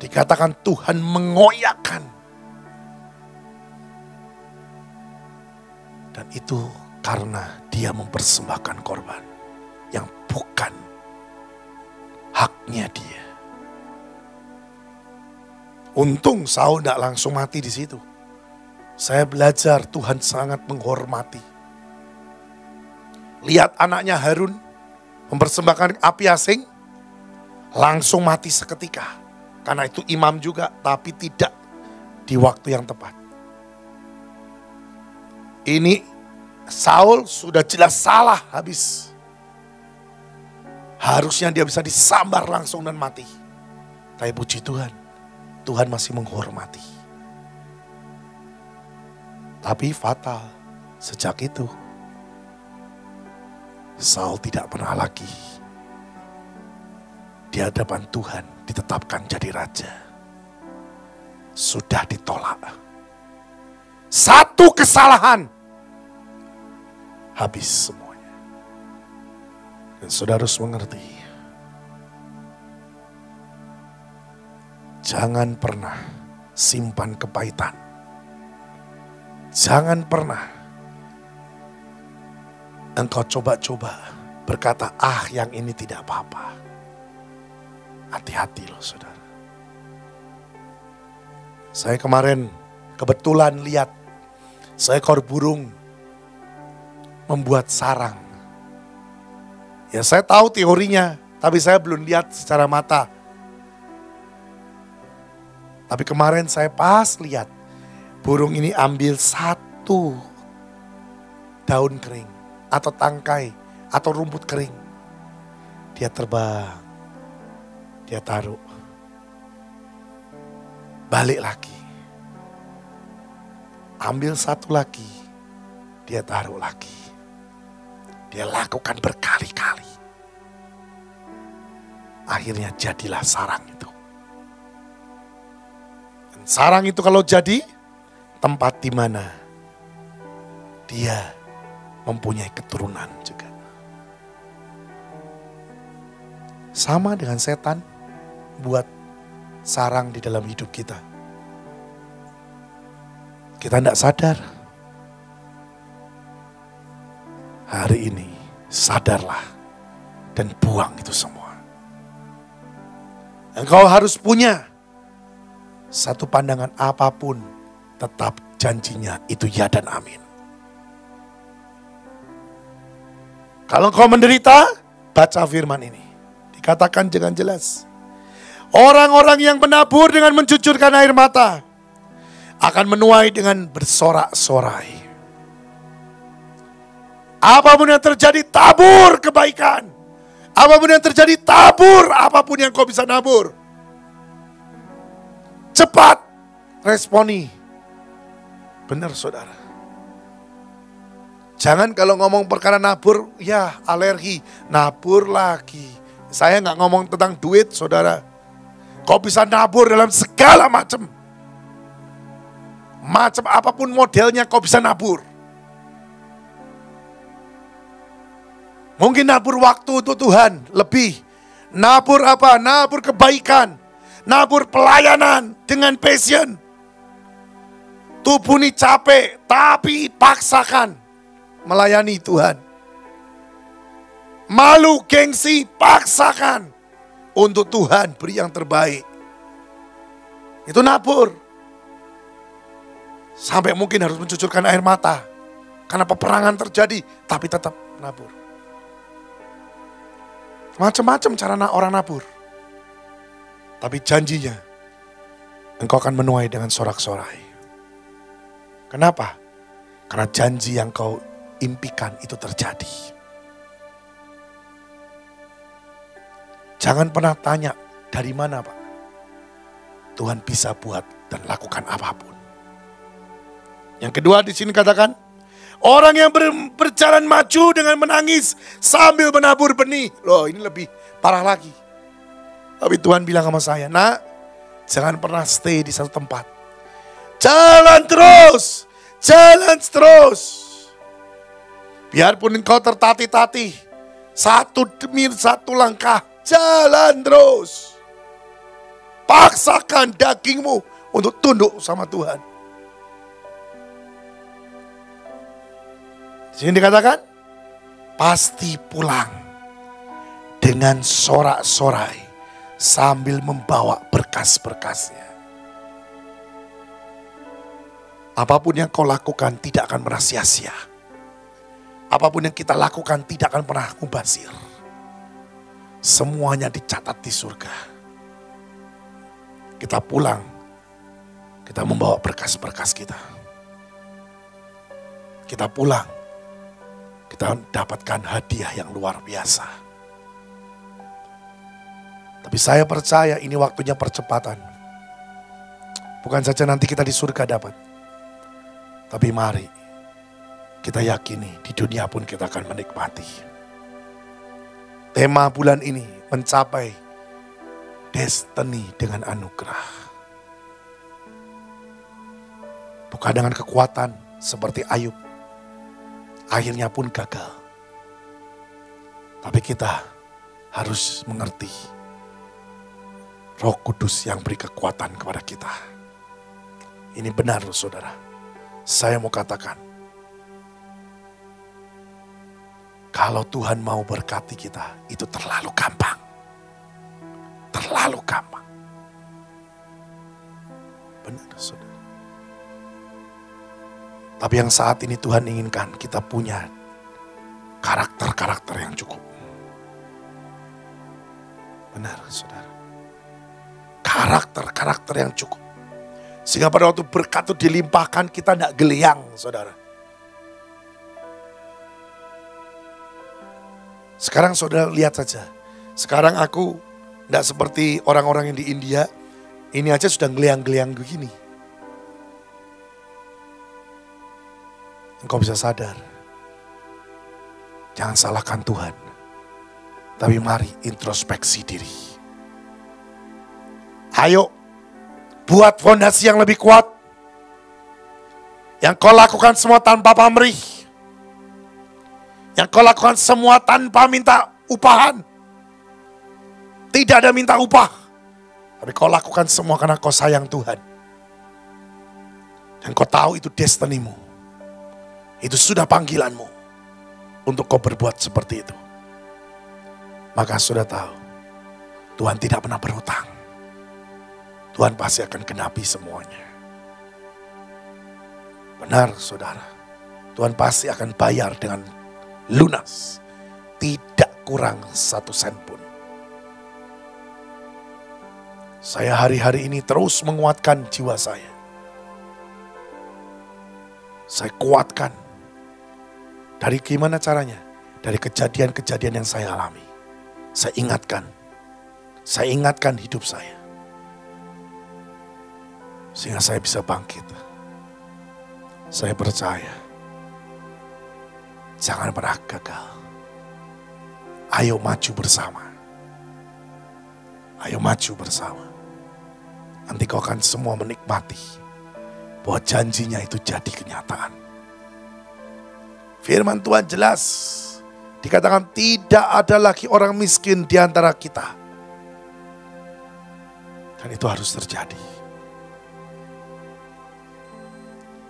dikatakan Tuhan mengoyakkan. Dan itu karena dia mempersembahkan korban yang bukan haknya dia. Untung Saul tidak langsung mati di situ. Saya belajar Tuhan sangat menghormati. Lihat anaknya Harun mempersembahkan api asing, langsung mati seketika. Karena itu imam juga, tapi tidak di waktu yang tepat. Ini Saul sudah jelas salah habis. Harusnya dia bisa disambar langsung dan mati. Tapi puji Tuhan, Tuhan masih menghormati. Tapi fatal, sejak itu Saul tidak pernah lagi di hadapan Tuhan ditetapkan jadi raja. Sudah ditolak. Satu kesalahan, habis semuanya. Dan saudara harus mengerti, jangan pernah simpan kepahitan. Jangan pernah engkau coba-coba berkata, yang ini tidak apa-apa. Hati-hati loh saudara. Saya kemarin kebetulan lihat seekor burung membuat sarang. Ya saya tahu teorinya, tapi saya belum lihat secara mata. Tapi kemarin saya pas lihat, burung ini ambil satu daun kering, atau tangkai, atau rumput kering. Dia terbang, dia taruh. Balik lagi. Ambil satu lagi, dia taruh lagi. Dia lakukan berkali-kali. Akhirnya jadilah sarang itu. Dan sarang itu kalau jadi, tempat di mana dia mempunyai keturunan juga. Sama dengan setan buat sarang di dalam hidup kita. Kita tidak sadar. hari ini sadarlah dan buang itu semua. Engkau harus punya satu pandangan, apapun tetap janjinya itu ya dan amin. Kalau engkau menderita, baca firman ini. Dikatakan dengan jelas. Orang-orang yang menabur dengan mencucurkan air mata akan menuai dengan bersorak-sorai. Apapun yang terjadi, tabur kebaikan. Apapun yang terjadi, tabur apapun yang kau bisa nabur. Cepat responi. Benar saudara. Jangan kalau ngomong perkara nabur, ya alergi, nabur lagi. Saya nggak ngomong tentang duit saudara. Kau bisa nabur dalam segala macam. Macam apapun modelnya kau bisa nabur. Mungkin nabur waktu untuk Tuhan lebih. Nabur apa? Nabur kebaikan. Nabur pelayanan dengan passion. Tubuh ini capek, tapi paksakan melayani Tuhan. Malu, gengsi, paksakan untuk Tuhan beri yang terbaik. Itu nabur. Sampai mungkin harus mencucurkan air mata karena peperangan terjadi, tapi tetap nabur. Macam-macam cara orang nabur. Tapi janjinya, engkau akan menuai dengan sorak-sorai. Kenapa? Karena janji yang kau impikan itu terjadi. Jangan pernah tanya, dari mana Pak? Tuhan bisa buat dan lakukan apapun. Yang kedua di sini katakan, orang yang berjalan maju dengan menangis sambil menabur benih. Loh, ini lebih parah lagi. Tapi Tuhan bilang sama saya, nak, jangan pernah stay di satu tempat. Jalan terus, jalan terus. Biarpun engkau tertatih-tatih, satu demi satu langkah, jalan terus. Paksakan dagingmu untuk tunduk sama Tuhan. Di sini dikatakan, pasti pulang dengan sorak-sorai sambil membawa berkas-berkasnya. Apapun yang kau lakukan tidak akan pernah sia-sia. Apapun yang kita lakukan tidak akan pernah mubazir. Semuanya dicatat di surga. Kita pulang, kita membawa berkas-berkas kita. Kita pulang, kita dapatkan hadiah yang luar biasa. Tapi saya percaya ini waktunya percepatan. Bukan saja nanti kita di surga dapat. Tapi mari kita yakini di dunia pun kita akan menikmati. Tema bulan ini mencapai destiny dengan anugerah. Bukan dengan kekuatan seperti Ayub. Akhirnya pun gagal. Tapi kita harus mengerti Roh Kudus yang beri kekuatan kepada kita. Ini benar saudara. Saya mau katakan, kalau Tuhan mau berkati kita, itu terlalu gampang. Terlalu gampang. Benar saudara. Tapi yang saat ini Tuhan inginkan kita punya karakter-karakter yang cukup. Benar saudara. Karakter-karakter yang cukup. Sehingga pada waktu berkat itu dilimpahkan kita tidak geliang saudara. Sekarang saudara lihat saja. Sekarang aku tidak seperti orang-orang yang di India. Ini aja sudah geliang-geliang begini. Engkau bisa sadar. Jangan salahkan Tuhan. Tapi mari introspeksi diri. Ayo. Buat fondasi yang lebih kuat. Yang kau lakukan semua tanpa pamrih. Yang kau lakukan semua tanpa minta upahan. Tidak ada minta upah. Tapi kau lakukan semua karena kau sayang Tuhan. Dan kau tahu itu destinimu. Itu sudah panggilanmu. untuk kau berbuat seperti itu. Maka sudah tahu, Tuhan tidak pernah berhutang. Tuhan pasti akan genapi semuanya. Benar saudara, Tuhan pasti akan bayar dengan lunas. Tidak kurang 1 sen pun. Saya hari-hari ini terus menguatkan jiwa saya. Saya kuatkan. Dari gimana caranya? Dari kejadian-kejadian yang saya alami. Saya ingatkan hidup saya. Sehingga saya bisa bangkit. Saya percaya. Jangan pernah gagal. Ayo maju bersama. Ayo maju bersama. Nanti kau akan semua menikmati bahwa janjinya itu jadi kenyataan. Firman Tuhan jelas. Dikatakan tidak ada lagi orang miskin di antara kita. Dan itu harus terjadi.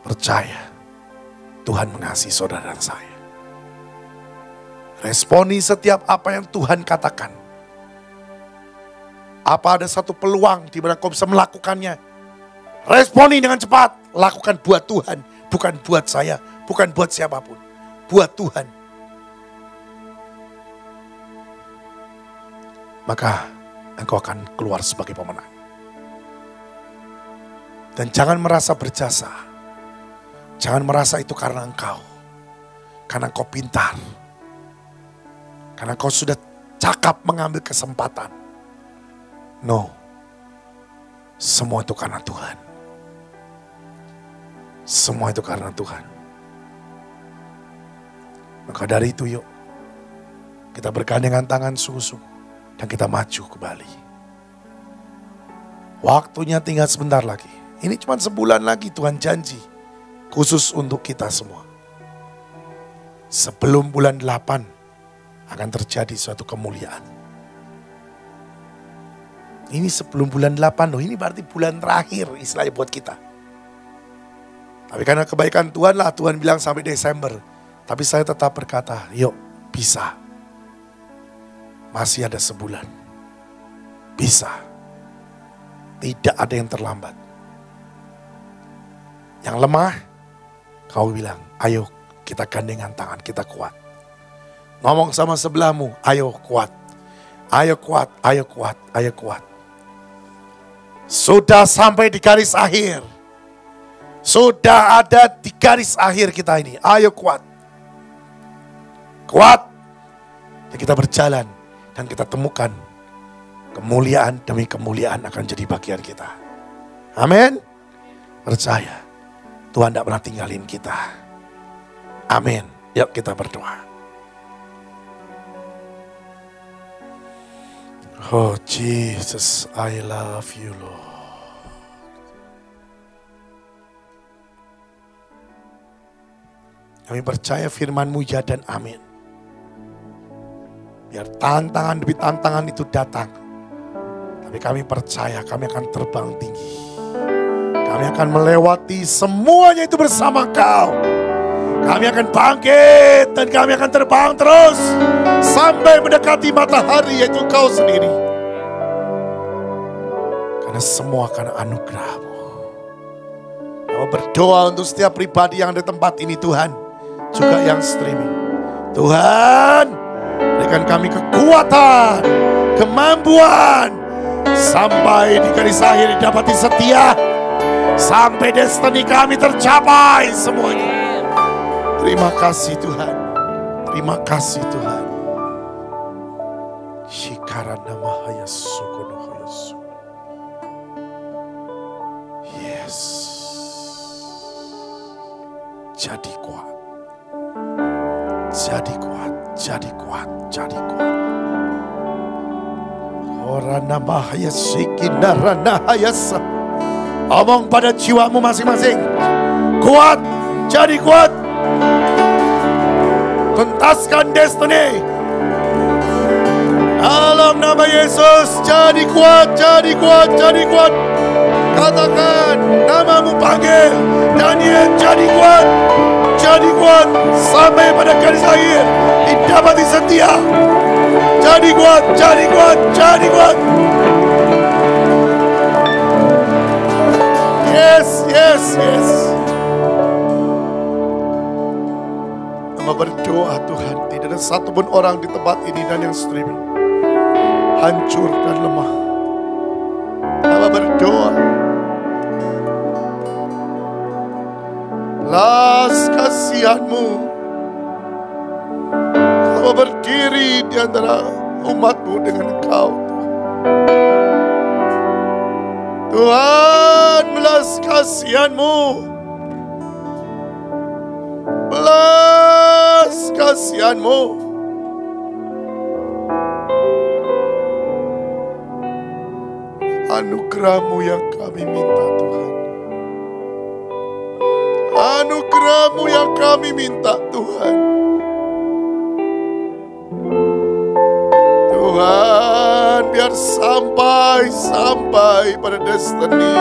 Percaya Tuhan mengasihi saudara dan saya. Responi setiap apa yang Tuhan katakan. Apa ada satu peluang di mana kau bisa melakukannya? Responi dengan cepat. Lakukan buat Tuhan. Bukan buat saya. Bukan buat siapapun. Buat Tuhan. Maka engkau akan keluar sebagai pemenang. Dan jangan merasa berjasa. Jangan merasa itu karena engkau. Karena engkau pintar. Karena engkau sudah cakap mengambil kesempatan. No. Semua itu karena Tuhan. Semua itu karena Tuhan. Maka dari itu yuk. Kita bergandengan tangan sungguh-sungguh. Dan kita maju kembali. Waktunya tinggal sebentar lagi. Ini cuma sebulan lagi Tuhan janji. Khusus untuk kita semua. Sebelum bulan 8 akan terjadi suatu kemuliaan. Ini sebelum bulan 8 loh. Ini berarti bulan terakhir istilahnya buat kita. Tapi karena kebaikan Tuhan lah Tuhan bilang sampai Desember. Tapi saya tetap berkata, yuk bisa. Masih ada sebulan. Bisa. Tidak ada yang terlambat. Yang lemah, kau bilang, ayo kita gandengan tangan, kita kuat. Ngomong sama sebelahmu, ayo kuat. Ayo kuat, ayo kuat, ayo kuat. Sudah sampai di garis akhir. Sudah ada di garis akhir kita ini. Ayo kuat. Kuat. Dan kita berjalan. Dan kita temukan kemuliaan demi kemuliaan akan jadi bagian kita. Amin. Percaya. Tuhan tidak pernah tinggalin kita. Amin. Yuk kita berdoa. Oh Jesus, I love you Lord. Kami percaya firman-Mu ya dan amin. Biar tantangan demi tantangan itu datang. Tapi kami percaya kami akan terbang tinggi. Kami akan melewati semuanya itu bersama Kau. Kami akan bangkit dan kami akan terbang terus. Sampai mendekati matahari yaitu Kau sendiri. Karena semua karena anugerah-Mu. Kau berdoa untuk setiap pribadi yang ada di tempat ini Tuhan. Juga yang streaming. Tuhan, berikan kami kekuatan, kemampuan, sampai di garis akhir didapati setia, sampai destiny kami tercapai semuanya. Terima kasih Tuhan, terima kasih Tuhan. Shikarana mahaya sukono hoyosu. Yes, jadi kuat. Jadi kuat, jadi kuat, jadi kuat. Orana bahaya sikina rana hayasa. Omong pada jiwamu masing-masing. Kuat, jadi kuat. Tuntaskan destiny. Dalam nama Yesus, jadi kuat, jadi kuat, jadi kuat. Katakan namamu panggil. Daniel jadi kuat. jadi kuat sampai pada garis akhir. Didapati setia. Jadi kuat, jadi kuat, jadi kuat. Yes, yes, yes. Hamba berdoa Tuhan, tidak ada satupun orang di tempat ini dan yang streaming hancur dan lemah. Hamba berdoa, belas kasihan-Mu. Hamba berdiri di antara umat-Mu dengan Engkau. Tuhan, belas kasihan-Mu. Belas kasihan-Mu. Anugerah-Mu yang kami minta Tuhan. Anugerah-Mu yang kami minta Tuhan. Tuhan, biar sampai pada destiny.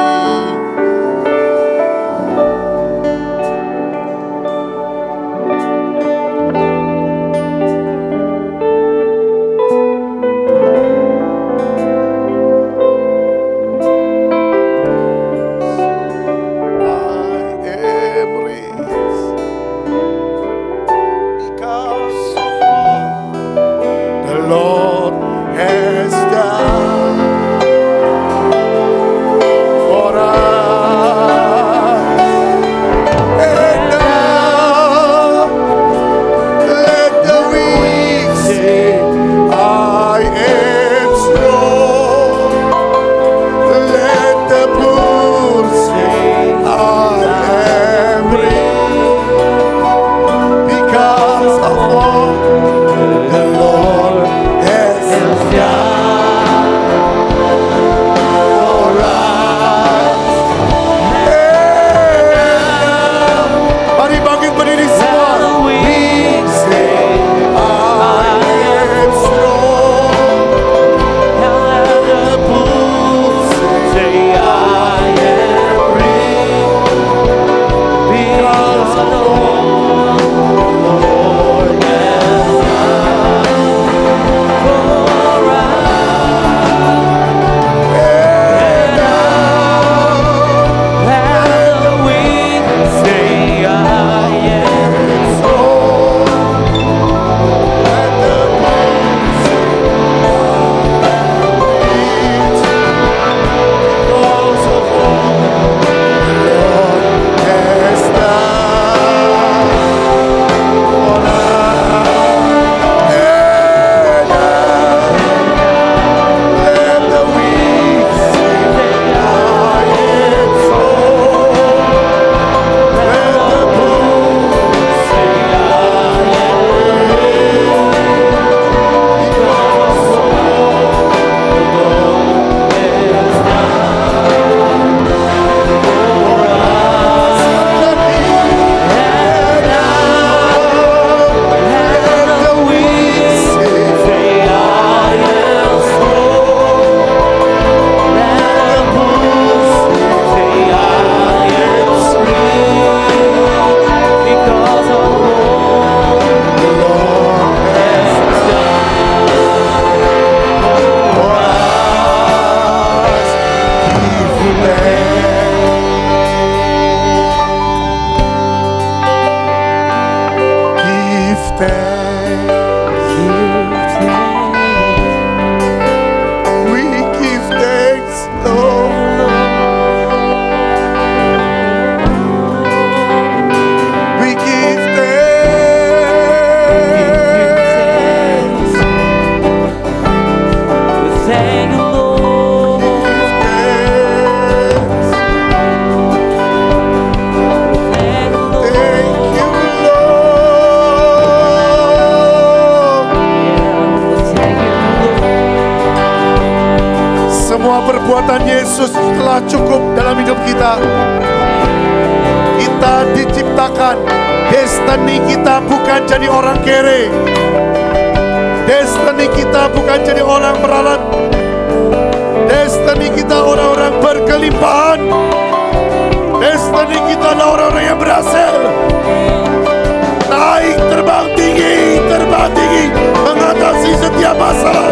Perbuatan Yesus telah cukup dalam hidup kita. Kita diciptakan, destiny kita bukan jadi orang kere. Destiny kita bukan jadi orang meralat. Destiny kita orang-orang berkelimpahan. Destiny kita adalah orang-orang yang berhasil. Naik, terbang tinggi, mengatasi setiap masalah.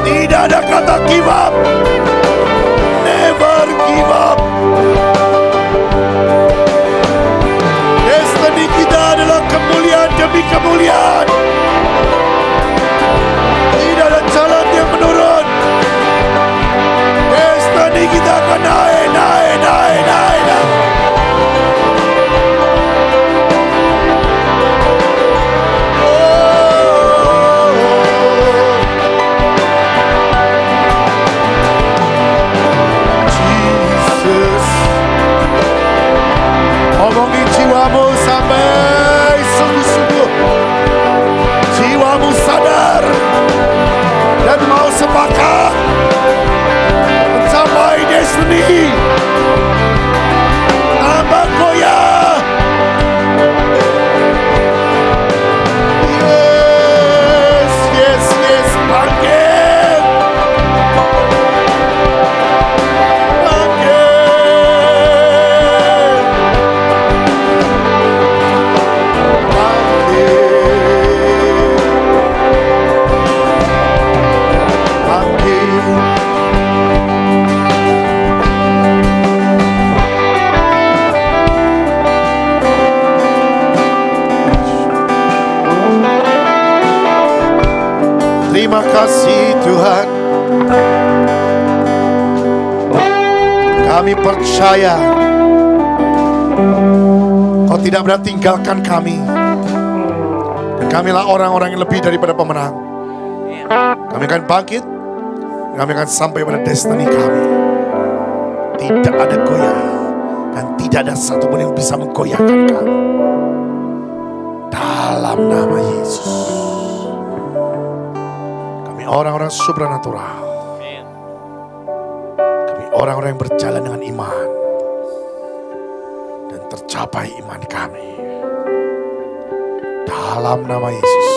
Tidak ada kata give up. Never give up. Destiny kita adalah kemuliaan demi kemuliaan. Tidak ada jalan yang menurun. Destiny kita akan naik. Omongin jiwamu sampai sungguh-sungguh. Jiwamu sadar dan mau sepakat mencapai destiny. Tanpa goyah. Yes, bangkit. Terima kasih Tuhan. Kami percaya Kau tidak pernah tinggalkan kami. Dan kamilah orang-orang yang lebih daripada pemenang. Kami akan bangkit. Kami akan sampai pada destiny kami. Tidak ada goyah. Dan tidak ada satupun yang bisa menggoyahkan kami. Dalam nama Yesus. Orang-orang supranatural. Kami orang-orang yang berjalan dengan iman. Dan tercapai iman kami. Dalam nama Yesus.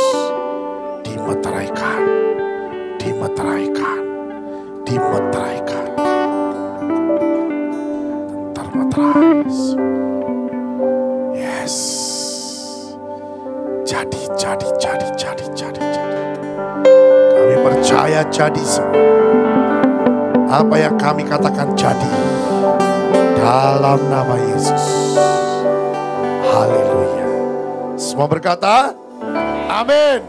Dimeteraikan. Termeterais. Yes. Jadi. Kami percaya jadi semua. Apa yang kami katakan jadi. Dalam nama Yesus. Haleluya. Semua berkata, amin.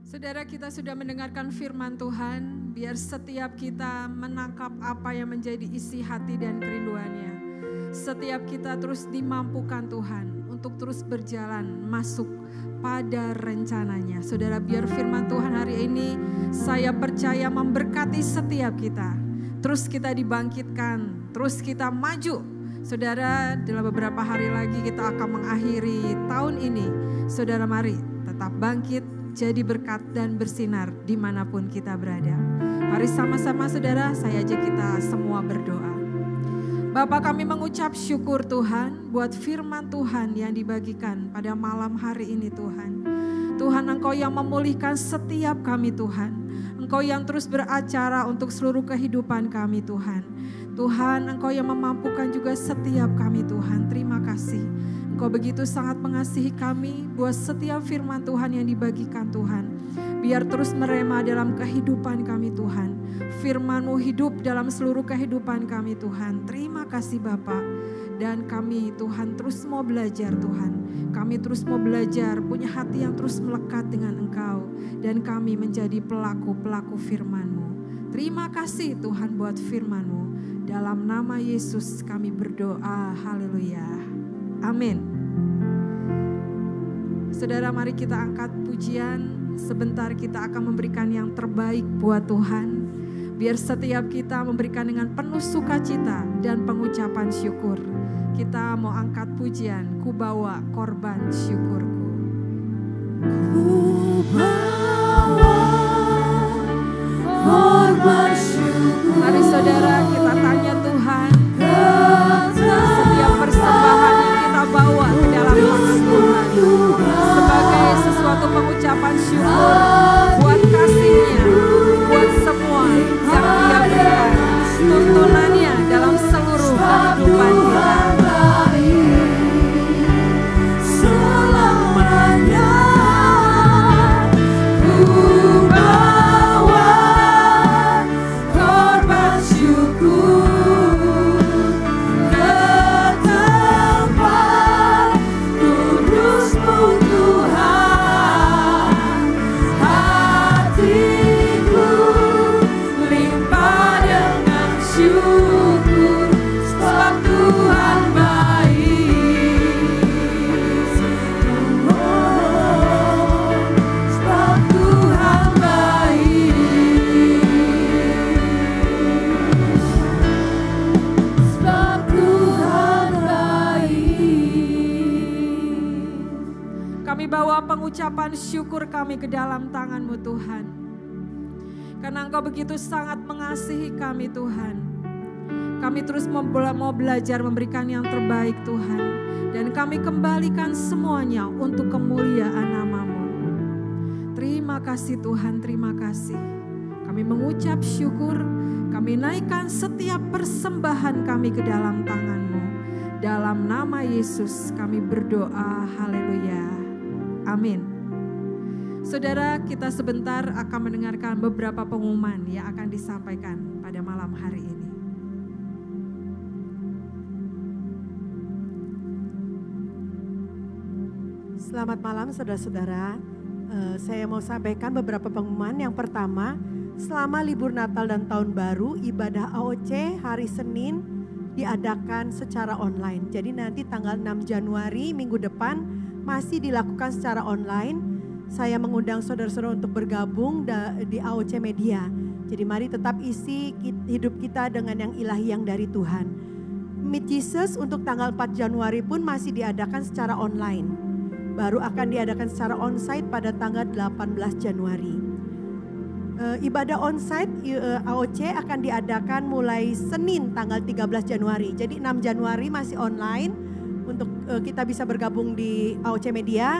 Saudara, kita sudah mendengarkan firman Tuhan. Biar setiap kita menangkap apa yang menjadi isi hati dan kerinduannya. Setiap kita terus dimampukan Tuhan untuk terus berjalan masuk pada rencananya. Saudara, biar firman Tuhan hari ini saya percaya memberkati setiap kita. Terus kita dibangkitkan, terus kita maju. Saudara, dalam beberapa hari lagi kita akan mengakhiri tahun ini. Saudara, mari tetap bangkit, jadi berkat dan bersinar dimanapun kita berada. Mari sama-sama saudara, saya ajak kita semua berdoa. Bapa, kami mengucap syukur Tuhan buat firman Tuhan yang dibagikan pada malam hari ini Tuhan. Tuhan, Engkau yang memulihkan setiap kami Tuhan. Engkau yang terus beracara untuk seluruh kehidupan kami Tuhan. Tuhan, Engkau yang memampukan juga setiap kami Tuhan. Terima kasih. Engkau begitu sangat mengasihi kami buat setiap firman Tuhan yang dibagikan Tuhan. Biar terus merema dalam kehidupan kami Tuhan. Firman-Mu hidup dalam seluruh kehidupan kami Tuhan. Terima kasih Bapa. Dan kami Tuhan terus mau belajar Tuhan. Kami terus mau belajar, punya hati yang terus melekat dengan Engkau. Dan kami menjadi pelaku-pelaku firman-Mu. Terima kasih Tuhan buat firman-Mu. Dalam nama Yesus kami berdoa. Haleluya. Amin. Saudara, mari kita angkat pujian. Sebentar kita akan memberikan yang terbaik buat Tuhan. Biar setiap kita memberikan dengan penuh sukacita dan pengucapan syukur. Kita mau angkat pujian, ku bawa korban syukurku. Ku bawa korban syukur. Mari saudara kita tanya Tuhan. Setiap persembahan yang kita bawa ke dalam tangan Tuhan. Sebagai sesuatu pengucapan syukur buat kasih-Nya. ucapan syukur kami ke dalam tangan-Mu Tuhan. Karena Engkau begitu sangat mengasihi kami Tuhan. Kami terus mau belajar memberikan yang terbaik Tuhan. Dan kami kembalikan semuanya untuk kemuliaan nama-Mu. Terima kasih Tuhan, terima kasih. Kami mengucap syukur, kami naikkan setiap persembahan kami ke dalam tangan-Mu. Dalam nama Yesus kami berdoa, haleluya, amin. Saudara, kita sebentar akan mendengarkan beberapa pengumuman yang akan disampaikan pada malam hari ini. Selamat malam saudara-saudara. Saya mau sampaikan beberapa pengumuman. Yang pertama, selama libur Natal dan Tahun Baru, ibadah AOC hari Senin diadakan secara online. Jadi nanti tanggal 6 Januari minggu depan masih dilakukan secara online. Saya mengundang saudara-saudara untuk bergabung di AOC Media. Jadi mari tetap isi hidup kita dengan yang ilahi yang dari Tuhan. Meet Jesus untuk tanggal 4 Januari pun masih diadakan secara online. Baru akan diadakan secara onsite pada tanggal 18 Januari. Ibadah onsite AOC akan diadakan mulai Senin tanggal 13 Januari. Jadi 6 Januari masih online untuk kita bisa bergabung di AOC Media.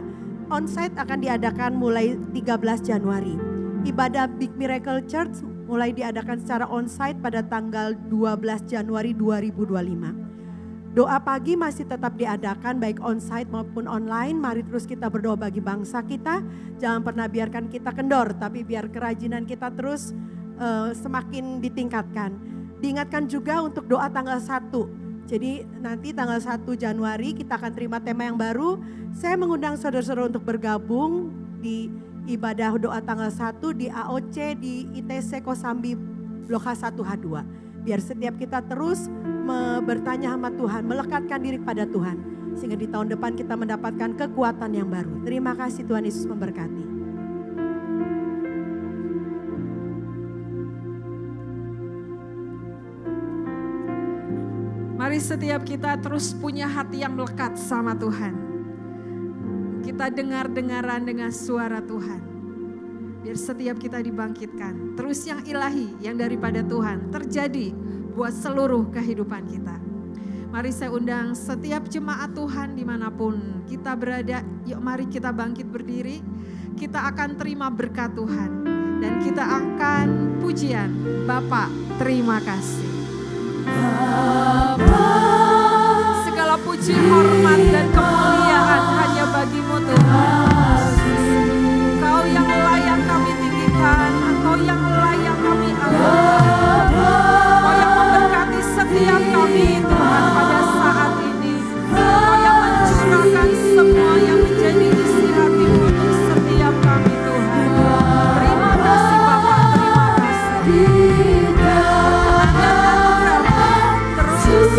Onsite akan diadakan mulai 13 Januari. Ibadah Big Miracle Church mulai diadakan secara onsite pada tanggal 12 Januari 2025. Doa pagi masih tetap diadakan baik onsite maupun online. Mari terus kita berdoa bagi bangsa kita. Jangan pernah biarkan kita kendor, tapi biar kerajinan kita terus semakin ditingkatkan. Diingatkan juga untuk doa tanggal 1. Jadi nanti tanggal 1 Januari kita akan terima tema yang baru. Saya mengundang saudara-saudara untuk bergabung di ibadah doa tanggal 1 di AOC di ITC Kosambi Blok H1H2. Biar setiap kita terus bertanya sama Tuhan, melekatkan diri pada Tuhan. Sehingga di tahun depan kita mendapatkan kekuatan yang baru. Terima kasih, Tuhan Yesus memberkati. Mari setiap kita terus punya hati yang melekat sama Tuhan. Kita dengar-dengaran dengan suara Tuhan. Biar setiap kita dibangkitkan. Terus yang ilahi, yang daripada Tuhan terjadi buat seluruh kehidupan kita. Mari saya undang setiap jemaat Tuhan dimanapun kita berada. Yuk mari kita bangkit berdiri. Kita akan terima berkat Tuhan. Dan kita akan pujian. Bapa, terima kasih. Bapa, segala puji, hormat dan kemuliaan hanya bagi-Mu Tuhan. Engkau yang layak kami tinggikan, Engkau yang layak kami agung. Engkau yang memberkati setiap kami Tuhan pada saat ini. Engkau yang mencurahkan semua yang menjadi isi hati-Mu untuk setiap kami Tuhan. Terima kasih Bapa, terima kasih. Terus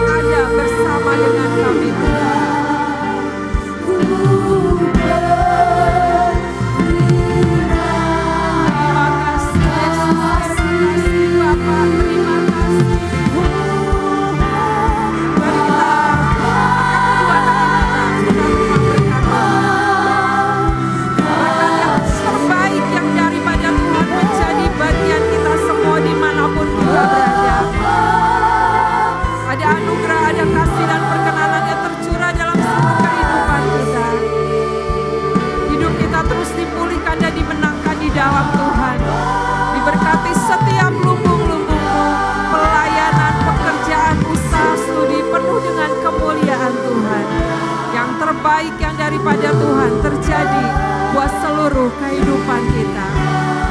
ada bersama dengan kami Tuhan. Dalam Tuhan, diberkati setiap lumbung-lumbung-Mu, pelayanan, pekerjaan, usaha, studi penuh dengan kemuliaan Tuhan. Yang terbaik yang daripada Tuhan terjadi buat seluruh kehidupan kita.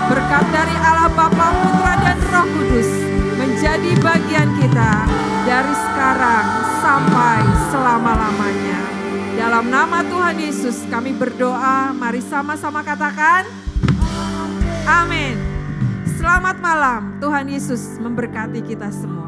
Berkat dari Allah Bapa, Putra dan Roh Kudus menjadi bagian kita dari sekarang sampai selama-lamanya. Dalam nama Tuhan Yesus kami berdoa, mari sama-sama katakan amin. Selamat malam, Tuhan Yesus memberkati kita semua.